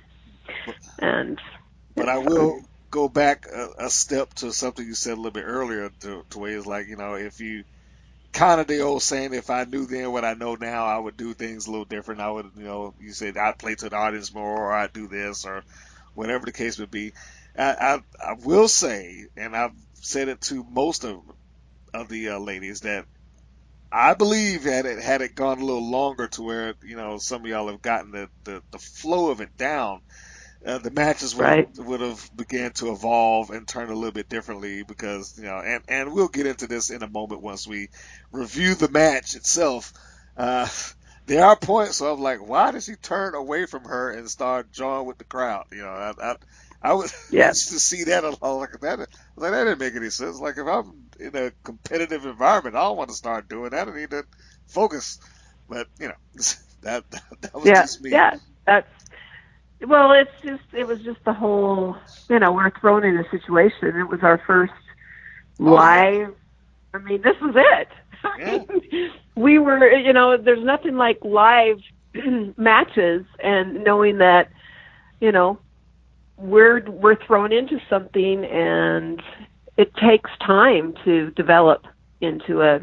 But I will go back a step to something you said a little bit earlier, to where it's like, if you kind of the old saying, if I knew then what I know now, I would do things a little different. I would, you said I'd play to the audience more, or I'd do this, or whatever the case would be. I will say, and I've said it to most of the ladies, that I believe had it gone a little longer to where, some of y'all have gotten the flow of it down, the matches would have began to evolve and turn a little bit differently, because and we'll get into this in a moment once we review the match itself. There are points where I'm like, why does he turn away from her and start jawing with the crowd? I would used to see that a lot like that. That didn't make any sense. Like, if I'm in a competitive environment, I don't want to start doing that. I need to focus. But that was just me. Yeah, that's. Well, it was just the whole, we're thrown in a situation. It was our first live. I mean, this was it. Yeah. We were, there's nothing like live matches, and knowing that, we're thrown into something, and it takes time to develop into a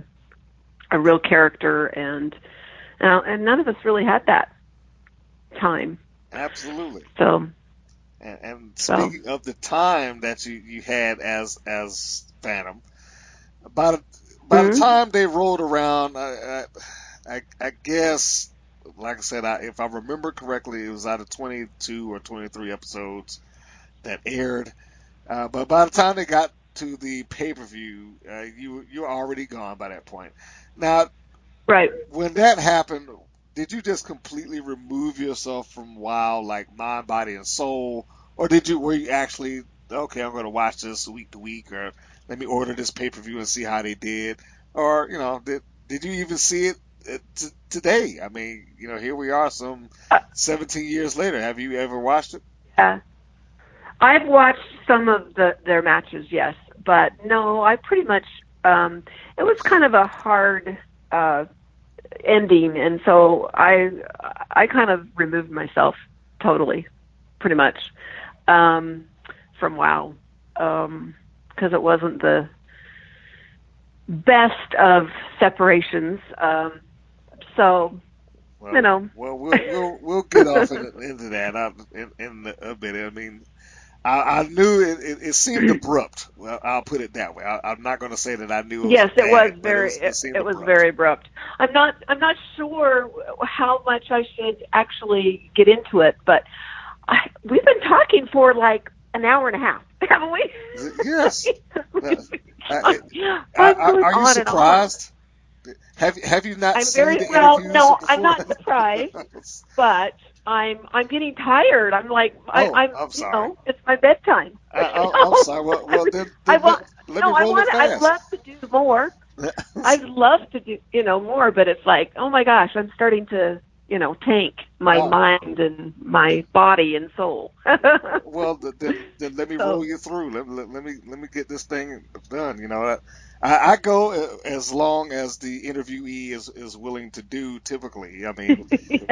real character, and none of us really had that time. Absolutely. So, and speaking of the time that you had as Phantom, by the time they rolled around, I guess, like I said, if I remember correctly, it was out of 22 or 23 episodes that aired. But by the time they got to the pay-per-view, you're already gone by that point. Now, when that happened, did you just completely remove yourself from WoW, like mind, body, and soul, or were you actually, okay, I'm going to watch this week to week, or let me order this pay-per-view and see how they did, or did you even see it today? I mean, here we are, some 17 years later. Have you ever watched it? Yeah, I've watched some of their matches, yes, but no, I pretty much. It was kind of a hard. Ending, and so I kind of removed myself totally, pretty much, from WoW, because it wasn't the best of separations. So, well, we'll get off into that in a bit. I mean, I knew it seemed abrupt. Well, I'll put it that way. I'm not going to say that I knew. Yes, it was bad, very. It was very abrupt. I'm not sure how much I should actually get into it, but we've been talking for like an hour and a half, haven't we? Yes. Are you surprised? Have you not seen the interviews? No, I'm not surprised, but I'm getting tired. I'm like, I'm sorry. It's my bedtime. I'm sorry. Well, then let me roll it fast. I'd love to do more. I'd love to do, more, but it's like, oh my gosh, I'm starting to, tank my mind and my body and soul. Well, then let me roll you through. Let me get this thing done. I go as long as the interviewee is willing to do. Typically, I mean,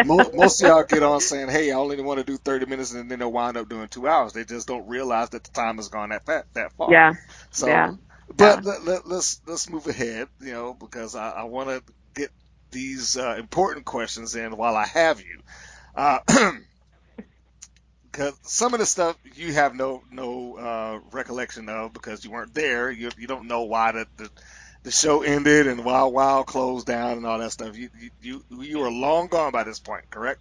most of y'all get on saying, "Hey, I only want to do 30 minutes," and then they'll wind up doing 2 hours. They just don't realize that the time has gone that far. Yeah. So, but let's move ahead. Because I want to get these important questions in while I have you. Because some of the stuff you have no recollection of because you weren't there. You don't know why the show ended and why WoW closed down and all that stuff. You were long gone by this point, correct?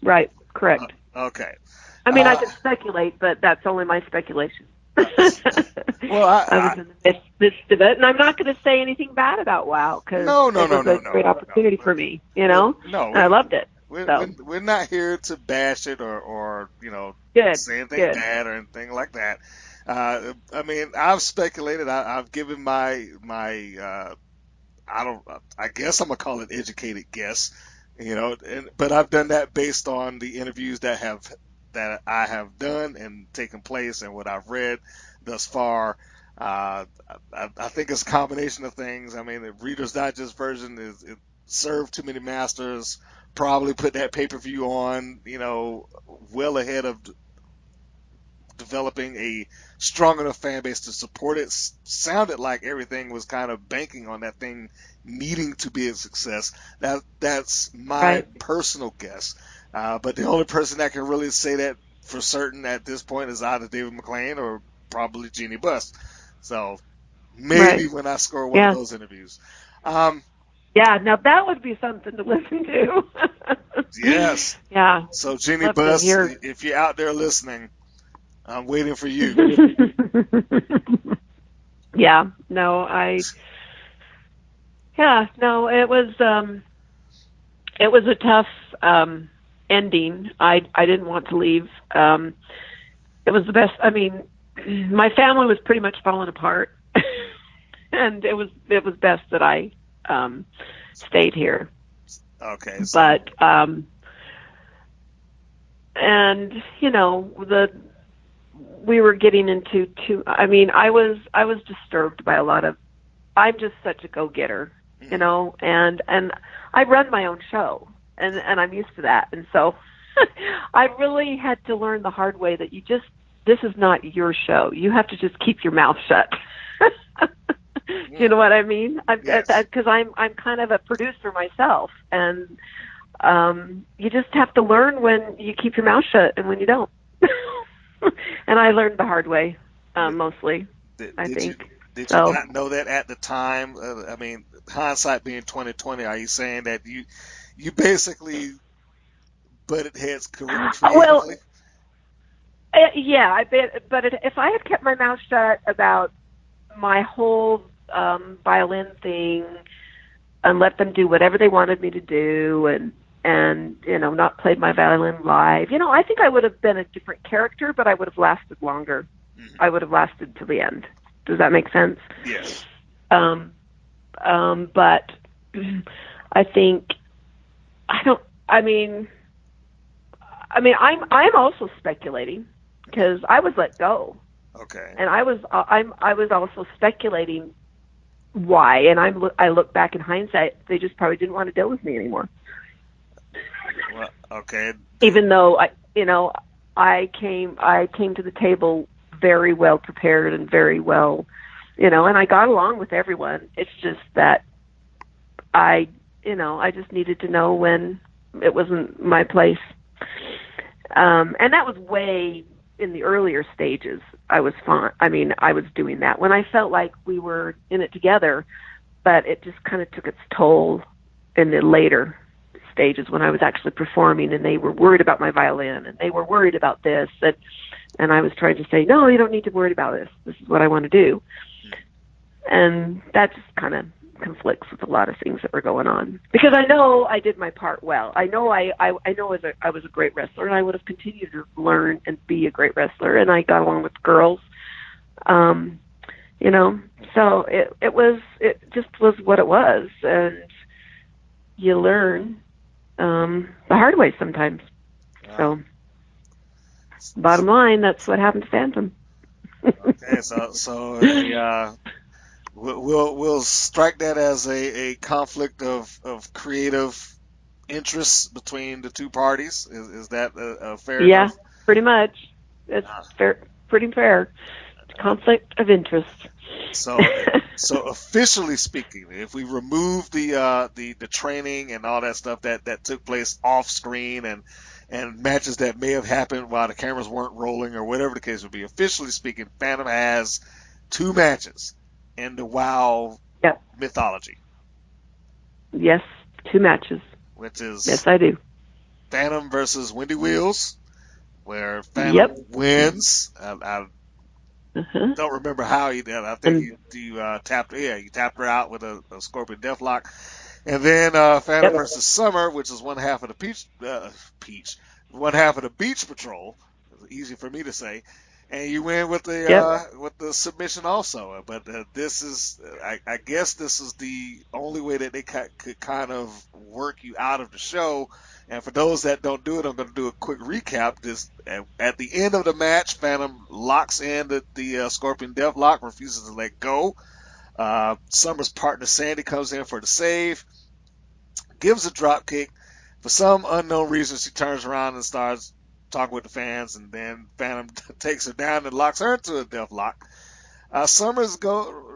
Right. Correct. Okay. I mean, I can speculate, but that's only my speculation. Well, I was in the midst of it, and I'm not going to say anything bad about WoW because it was a great opportunity for me, you know? No, I loved it. We're not here to bash it or say anything bad or anything like that. I mean, I've speculated. I've given my I guess I'm gonna call it educated guess, but I've done that based on the interviews that I have done and taken place and what I've read thus far. I think it's a combination of things. I mean, the Reader's Digest version it served too many masters. Probably put that pay-per-view on, well ahead of developing a strong enough fan base to support it. Sounded like everything was kind of banking on that thing needing to be a success. That's my personal guess. But the only person that can really say that for certain at this point is either David McClain or probably Jeannie Buss. So maybe when I score one of those interviews. Yeah, now that would be something to listen to. Yes. Yeah. So Jeannie Buss, if you're out there listening, I'm waiting for you. Yeah. No, it was a tough ending. I didn't want to leave. It was the best. I mean, my family was pretty much falling apart, and it was best that I stayed here. Okay. So. But and we were getting into I mean, I was disturbed by a lot of. I'm just such a go-getter, and I run my own show, and I'm used to that, and so I really had to learn the hard way that this is not your show. You have to just keep your mouth shut. You know what I mean? Because I'm kind of a producer myself, and you just have to learn when you keep your mouth shut and when you don't. And I learned the hard way, mostly. I think. Did you not know that at the time? I mean, hindsight being 2020, are you saying that you basically butted heads creatively? Well, yeah, I bet. But if I had kept my mouth shut about my whole violin thing and let them do whatever they wanted me to do, and not played my violin live, I think I would have been a different character, but I would have lasted longer. Mm-hmm. I would have lasted to the end. Does that make sense? Yes. But I think I'm also speculating because I was let go. Okay. And I was also speculating why, and I look back in hindsight, they just probably didn't want to deal with me anymore. Well, okay. Even though I came to the table very well prepared and very well, and I got along with everyone. It's just that I just needed to know when it wasn't my place. And that was way in the earlier stages. I was fine. I mean, I was doing that when I felt like we were in it together, but it just kind of took its toll in the later stages when I was actually performing, and they were worried about my violin, and they were worried about this, and I was trying to say, no, you don't need to worry about this. This is what I want to do. And that just kind of conflicts with a lot of things that were going on. Because I know I did my part well. I know I was a great wrestler, and I would have continued to learn and be a great wrestler, and I got along with girls. So it just was what it was, and you learn the hard way sometimes. So bottom line, that's what happened to Phantom. Okay, so we'll strike that as a conflict of creative interests between the two parties. Is that a fair enough? Yeah, pretty much. It's pretty fair. Conflict of interest. So So officially speaking, if we remove the training and all that stuff that took place off screen and matches that may have happened while the cameras weren't rolling or whatever the case would be, officially speaking, Phantom has 2 matches in the WoW Yep. mythology. Yes, 2 matches. Which is Yes, I do. Phantom versus Wendy Wills, where Phantom wins. I don't remember how he did. I think you tapped her out with a Scorpion Deathlock. And then Phantom versus Summer, which is one half of the one half of the Beach Patrol. Easy for me to say. And you win with the submission also. But this is, I guess, this is the only way that they could kind of work you out of the show. And for those that don't do it, I'm going to do a quick recap. This at the end of the match, Phantom locks in the Scorpion Deathlock, refuses to let go. Summer's partner Sandy comes in for the save, gives a drop kick. For some unknown reason, she turns around and starts talking with the fans, and then Phantom takes her down and locks her into a deathlock.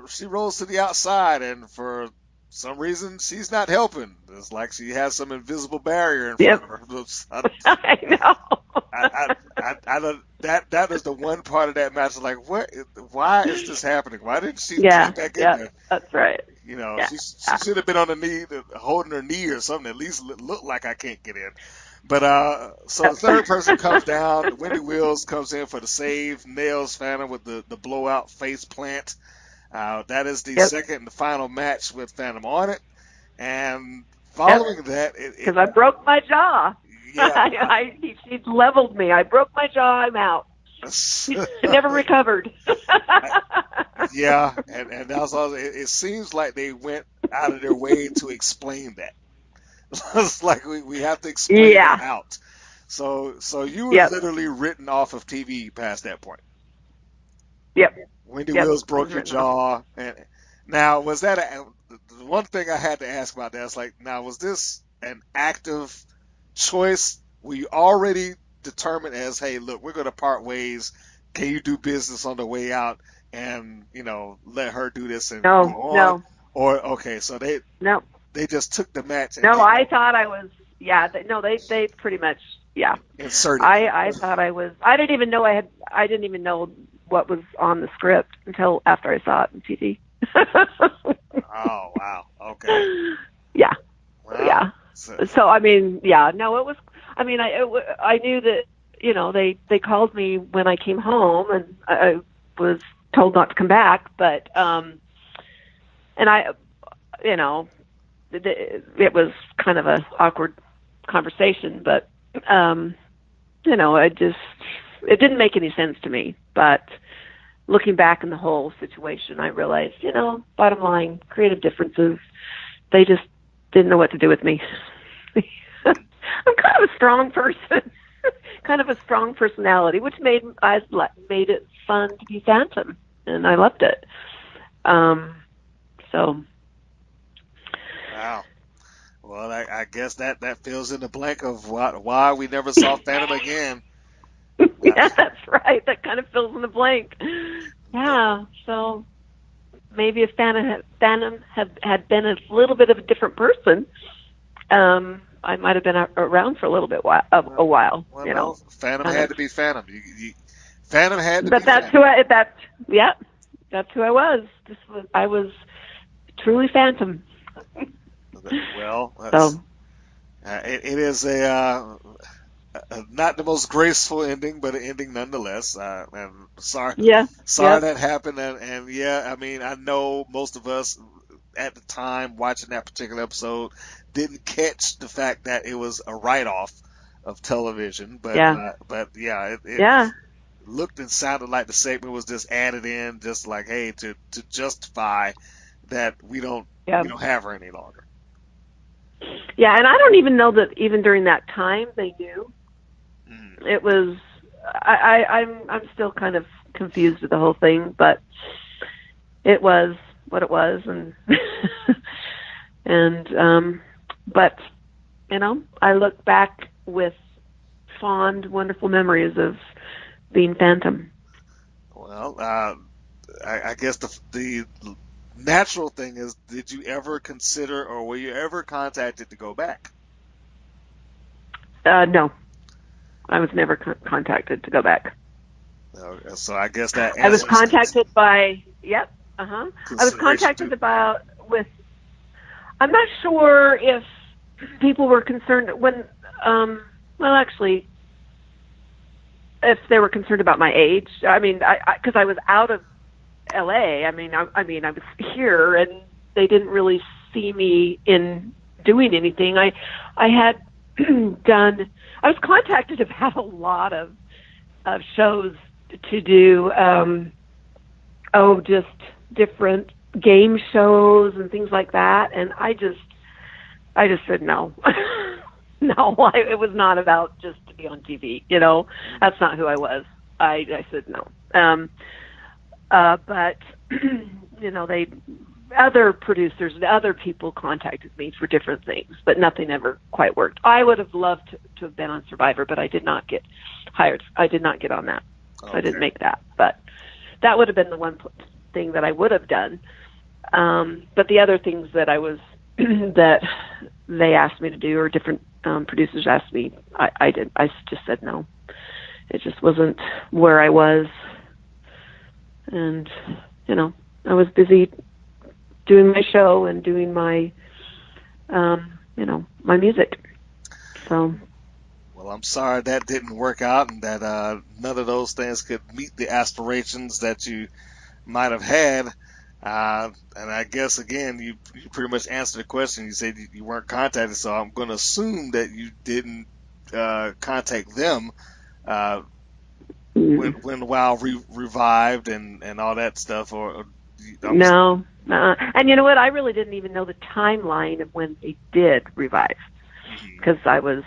She rolls to the outside, and for some reason, she's not helping. It's like she has some invisible barrier in front of her. I know. I don't. That is the one part of that match. Like, what? Why is this happening? Why didn't she get back in there? That's right. You know, she should have been on the knee, holding her knee or something. At least look like I can't get in. But so the third person comes down. Wendy Wills comes in for the save, nails Phantom with the blowout face plant. That is the second and the final match with Phantom on it. And following that, because I broke my jaw. Yeah, she leveled me. I broke my jaw. I'm out. I never recovered. Yeah, and that's all. It seems like they went out of their way to explain that. It's like we have to explain it out. So you were literally written off of TV past that point. Yep. Wendy Wills broke your jaw. And now, was that the one thing I had to ask about that? Is like, now, was this an active choice? Were you already determined as, hey, look, we're going to part ways. Can you do business on the way out and, let her do this and go on? No. Or, okay, so they just took the match. And I thought I was, they pretty much, inserted. I thought I was, I didn't even know what was on the script until after I saw it on TV. Oh, wow. Okay. Yeah. Wow. Yeah. So, I mean, no, it was, I mean, I knew that, they called me when I came home and I was told not to come back, but, and I, it was kind of a awkward conversation, but, it didn't make any sense to me. But looking back in the whole situation, I realized, bottom line, creative differences, they just didn't know what to do with me. I'm kind of a strong person, kind of a strong personality, which made it fun to be Phantom, and I loved it. So. Wow. Well, I guess that fills in the blank of why we never saw Phantom again. Yeah, that's right. That kind of fills in the blank. Yeah. So maybe if Phantom had been a little bit of a different person, I might have been around for a little bit a while. Well, Phantom had to be Phantom. Phantom had to be. But that's Phantom. That's who I was. I was truly Phantom. Well, it is not the most graceful ending, but an ending nonetheless. And sorry that happened. And I mean, I know most of us at the time watching that particular episode didn't catch the fact that it was a write-off of television. But it looked and sounded like the segment was just added in, just like, hey, to justify that we don't have her any longer. Yeah, and I don't even know that even during that time they knew. It was I'm still kind of confused with the whole thing, but it was what it was, and but I look back with fond, wonderful memories of being Phantom. Well, I guess the natural thing is, did you ever consider, or were you ever contacted to go back? No, I was never contacted to go back. So I guess that I was answers contacted by, yep, I was consideration contacted too. about with, I'm not sure if people were concerned when, well, actually, if they were concerned about my age. I mean, because I was out of LA. I mean, I was here, and they didn't really see me in doing anything. I had done. I was contacted about a lot of shows to do. Just different game shows and things like that, and I just said no. No, it was not about just to be on TV. That's not who I was. I said no. But they, other producers and other people contacted me for different things, but nothing ever quite worked. I would have loved to have been on Survivor, but I did not get hired. I did not get on that, so I didn't make that. But that would have been the one thing that I would have done. But the other things that I was that they asked me to do, or different producers asked me, I did. I just said no. It just wasn't where I was. And, I was busy doing my show and doing my, my music. So. Well, I'm sorry that didn't work out, and that none of those things could meet the aspirations that you might have had. And I guess, again, you pretty much answered the question. You said you weren't contacted, so I'm going to assume that you didn't contact them when WoW revived and all that stuff. No. And you know what? I really didn't even know the timeline of when they did revive, because I was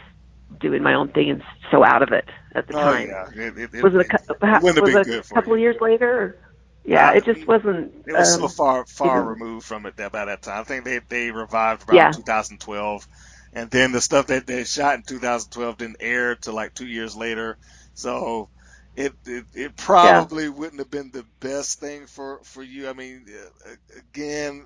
doing my own thing and so out of it at the time. Yeah. Was it a couple of years later? Or? Yeah, it just wasn't. It was so far removed from it by that time. I think they revived around 2012, and then the stuff that they shot in 2012 didn't air till like 2 years later. So it probably wouldn't have been the best thing for you. I mean, again.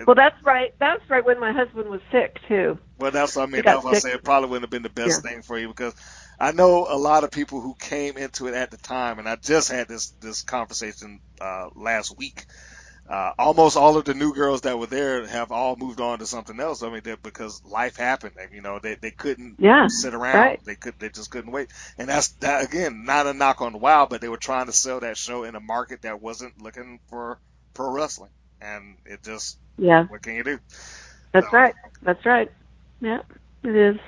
Well, that's right. That's right. When my husband was sick too. Well, that's what I mean. That's what I said. It probably wouldn't have been the best thing for you, because I know a lot of people who came into it at the time, and I just had this conversation last week. Almost all of the new girls that were there have all moved on to something else. I mean, because life happened. They couldn't sit around. Right. They just couldn't wait. And that's that, again, not a knock on WoW, but they were trying to sell that show in a market that wasn't looking for pro wrestling, and it just what can you do? That's right. That's right. Yeah, it is.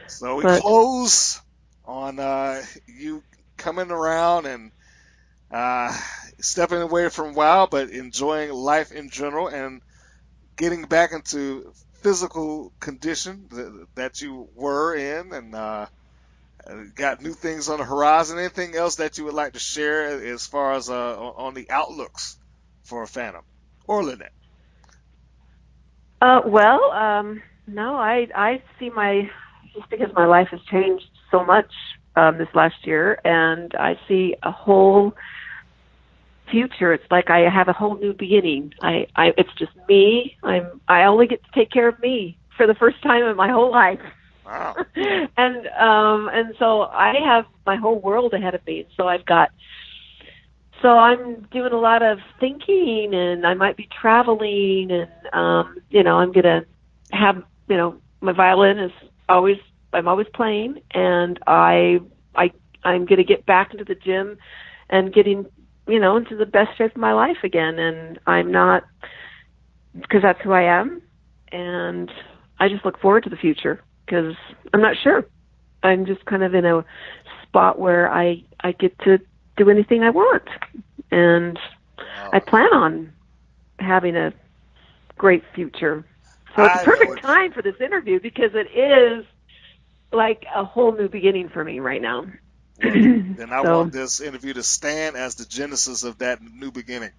So we close on you coming around and stepping away from WoW, but enjoying life in general and getting back into physical condition that you were in, and got new things on the horizon. Anything else that you would like to share as far as on the outlooks for Phantom or Lynnette? No, I see just because my life has changed so much this last year, and I see a whole future. It's like I have a whole new beginning. It's just me. I only get to take care of me for the first time in my whole life. Wow. and so I have my whole world ahead of me. So I'm doing a lot of thinking, and I might be traveling, and I'm gonna have my violin is I'm always playing, and I'm gonna get back into the gym and getting into the best shape of my life again. And I'm not, because that's who I am, and I just look forward to the future, because I'm not sure. I'm just kind of in a spot where I get to do anything I want, and I plan on having a great future. So it's a perfect time for this interview, because it is like a whole new beginning for me right now. Well, then I want this interview to stand as the genesis of that new beginning.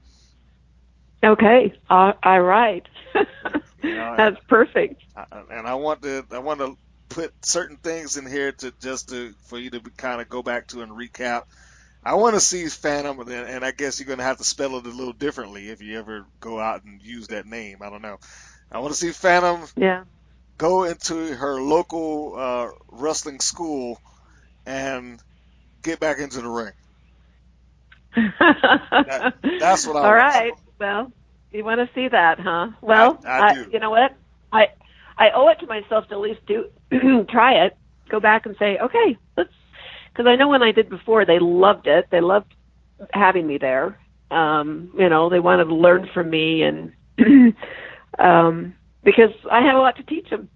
Okay, all right. That's perfect. And I want to put certain things in here for you to kind of go back to and recap. I want to see Phantom, and I guess you're going to have to spell it a little differently if you ever go out and use that name. I don't know. I want to see Phantom Yeah. go into her local wrestling school and get back into the ring. That's what I All want. right. Well, you want to see that, huh? Well, I do. you know what? I owe it to myself to at least try it. Go back and say, okay, let's. Because I know when I did before, they loved it. They loved having me there. You know, they wanted to learn from me, and because I had a lot to teach them.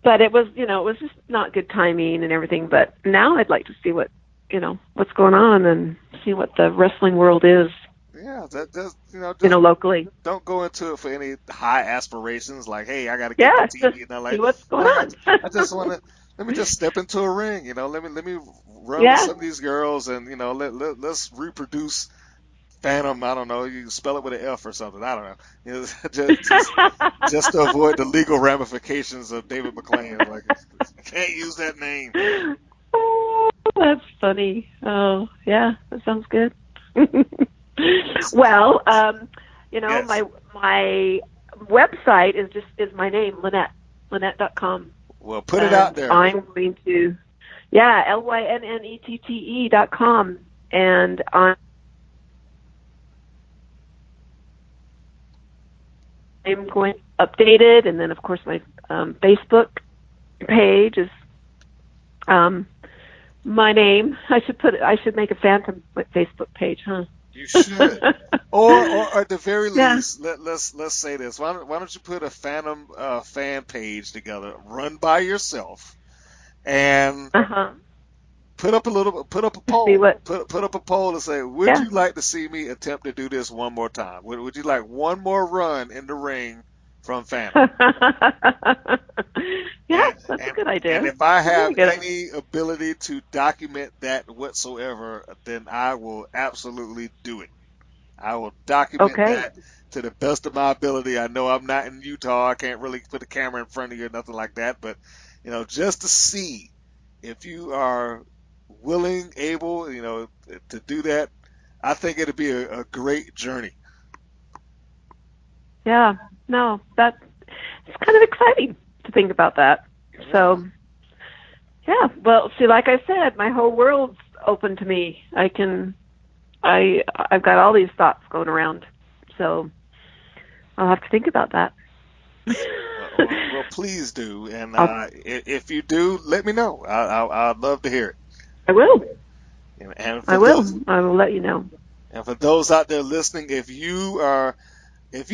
But it was, you know, it was just not good timing and everything. But now I'd like to see what's going on and see what the wrestling world is. Yeah, that does, You know, locally. Don't go into it for any high aspirations like, hey, I got to get Yeah, to just TV. And I'm see like, what's going nah, on. I just want to, let me just step into a ring, let me run with Yeah. some of these girls and, let's reproduce Phantom. I don't know. You spell it with an F or something. I don't know. Just to avoid the legal ramifications of David McClain. Like, you can't use that name. Oh, that's funny. Oh, yeah, that sounds good. Well, Yes. my website is my name, Lynnette.com. Well, put it out there. I'm going to, LYNNETTE.com, and I'm going to update it, and then of course my Facebook page is my name. I should make a Phantom Facebook page, huh? You should, or at the very Yeah. least, let's say this. Why don't you put a Phantom fan page together, run by yourself, and Uh-huh. put up a poll. See what? Put up a poll and say, would Yeah. you like to see me attempt to do this one more time? Would you like one more run in the ring from Phantom? Yeah, that's a good idea. And if I have Very good. any ability to document that whatsoever, then I will absolutely do it. I will document Okay. that to the best of my ability. I know I'm not in Utah. I can't really put a camera in front of you or nothing like that. But, just to see if you are willing, able, to do that, I think it'd be a great journey. Yeah. No, it's kind of exciting to think about that. So, yeah. Well, see, like I said, my whole world's open to me. I've got all these thoughts going around. So I'll have to think about that. Well, please do. And if you do, let me know. I'd love to hear it. I will. And I will let you know. And for those out there listening, if you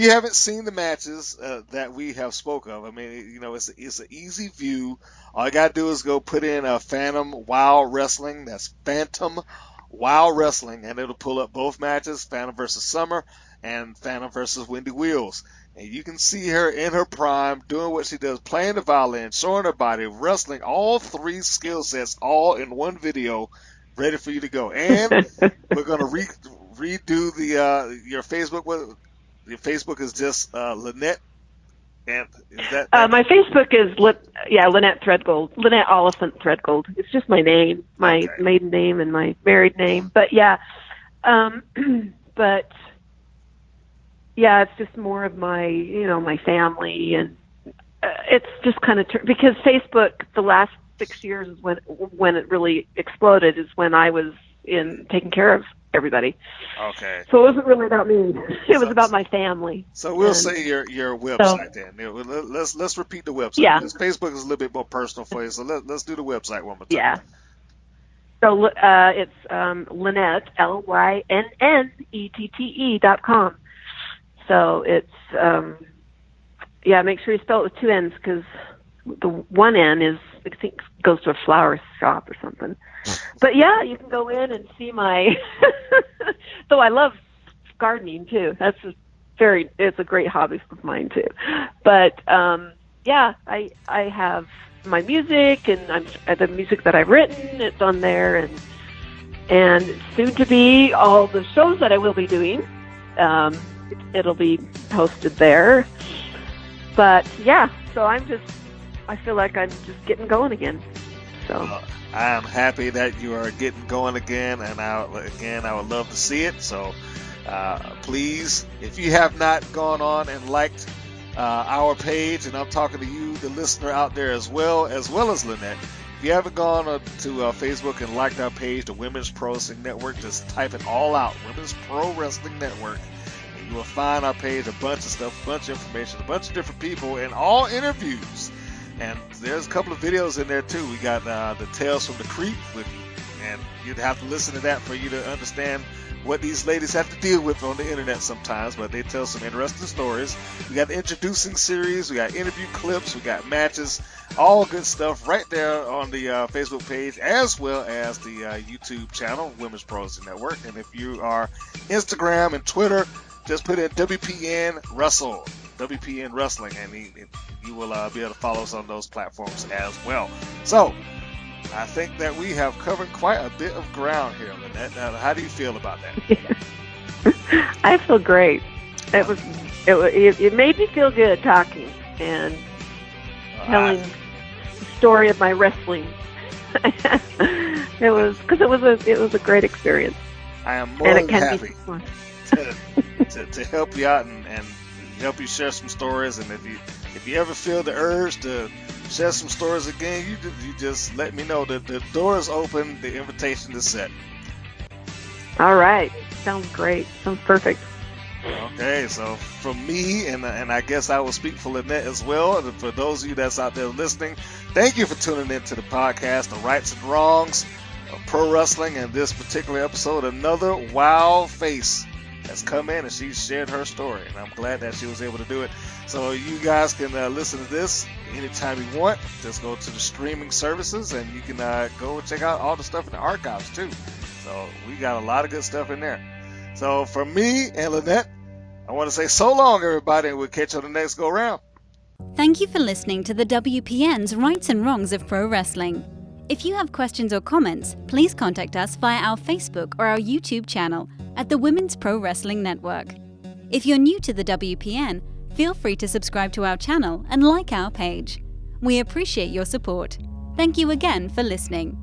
haven't seen the matches that we have spoke of, I mean, it's an easy view. All you got to do is go put in Phantom Wild Wrestling. That's Phantom Wild Wrestling, and it'll pull up both matches, Phantom versus Summer and Phantom versus Wendy Wills. And you can see her in her prime, doing what she does, playing the violin, showing her body, wrestling, all three skill sets, all in one video, ready for you to go. And we're going to redo your Facebook. Your Facebook is just Lynnette. And is that my Facebook is Lynnette Thredgold, Lynnette Oliphant Thredgold. It's just my name, my maiden name, and my married name. But yeah, it's just more of my my family, and it's just kind of because Facebook the last 6 years is when it really exploded. Is when I was taking care of everybody. Okay. So it wasn't really about me. It was about my family. So we'll say your website then. Let's repeat the website. Yeah. Because Facebook is a little bit more personal for you. So let's do the website one more time. Yeah. So it's Lynnette LYNNETTE.com. So it's make sure you spell it with two N's because the one N I think goes to a flower shop or something. But yeah, you can go in and see my. Though I love gardening too. It's a great hobby of mine too. But I have my music and the music that I've written. It's on there, and soon to be all the shows that I will be doing. It'll be posted there. But yeah, so I feel like I'm just getting going again. So I am happy that you are getting going again, and I would love to see it. So please, if you have not gone on and liked our page, and I'm talking to you, the listener out there as well as Lynnette, if you haven't gone to Facebook and liked our page, the Women's Pro Wrestling Network, just type it all out, Women's Pro Wrestling Network, and you will find our page, a bunch of stuff, a bunch of information, a bunch of different people, and all interviews. And there's a couple of videos in there too. We got the Tales from the Creek, and you'd have to listen to that for you to understand what these ladies have to deal with on the internet sometimes, but they tell some interesting stories. We got the introducing series, we got interview clips, we got matches, all good stuff right there on the Facebook page, as well as the YouTube channel, Women's Pro Wrestling Network. And if you are Instagram and Twitter, just put in WPN Wrestling, and you will be able to follow us on those platforms as well. So I think that we have covered quite a bit of ground here, Lynnette. How do you feel about that? I feel great. It made me feel good talking and telling the story of my wrestling. It was a great experience. I am more than happy to help you out and help you share some stories. And if you ever feel the urge to share some stories again, you just let me know. The door is open, the invitation is set. All right. Sounds great. Sounds perfect. Okay, so from me, and I guess I will speak for Lynnette as well, and for those of you that's out there listening, thank you for tuning in to the podcast, The Rights and Wrongs of Pro Wrestling. And this particular episode, another wild face has come in, and she shared her story, and I'm glad that she was able to do it. So you guys can listen to this anytime you want. Just go to the streaming services, and you can go check out all the stuff in the archives too. So we got a lot of good stuff in there. So for me and Lynnette, I want to say so long, everybody, and we'll catch you on the next go round. Thank you for listening to the WPN's Rights and Wrongs of Pro Wrestling. If you have questions or comments, please contact us via our Facebook or our YouTube channel at the Women's Pro Wrestling Network. If you're new to the WPN, feel free to subscribe to our channel and like our page. We appreciate your support. Thank you again for listening.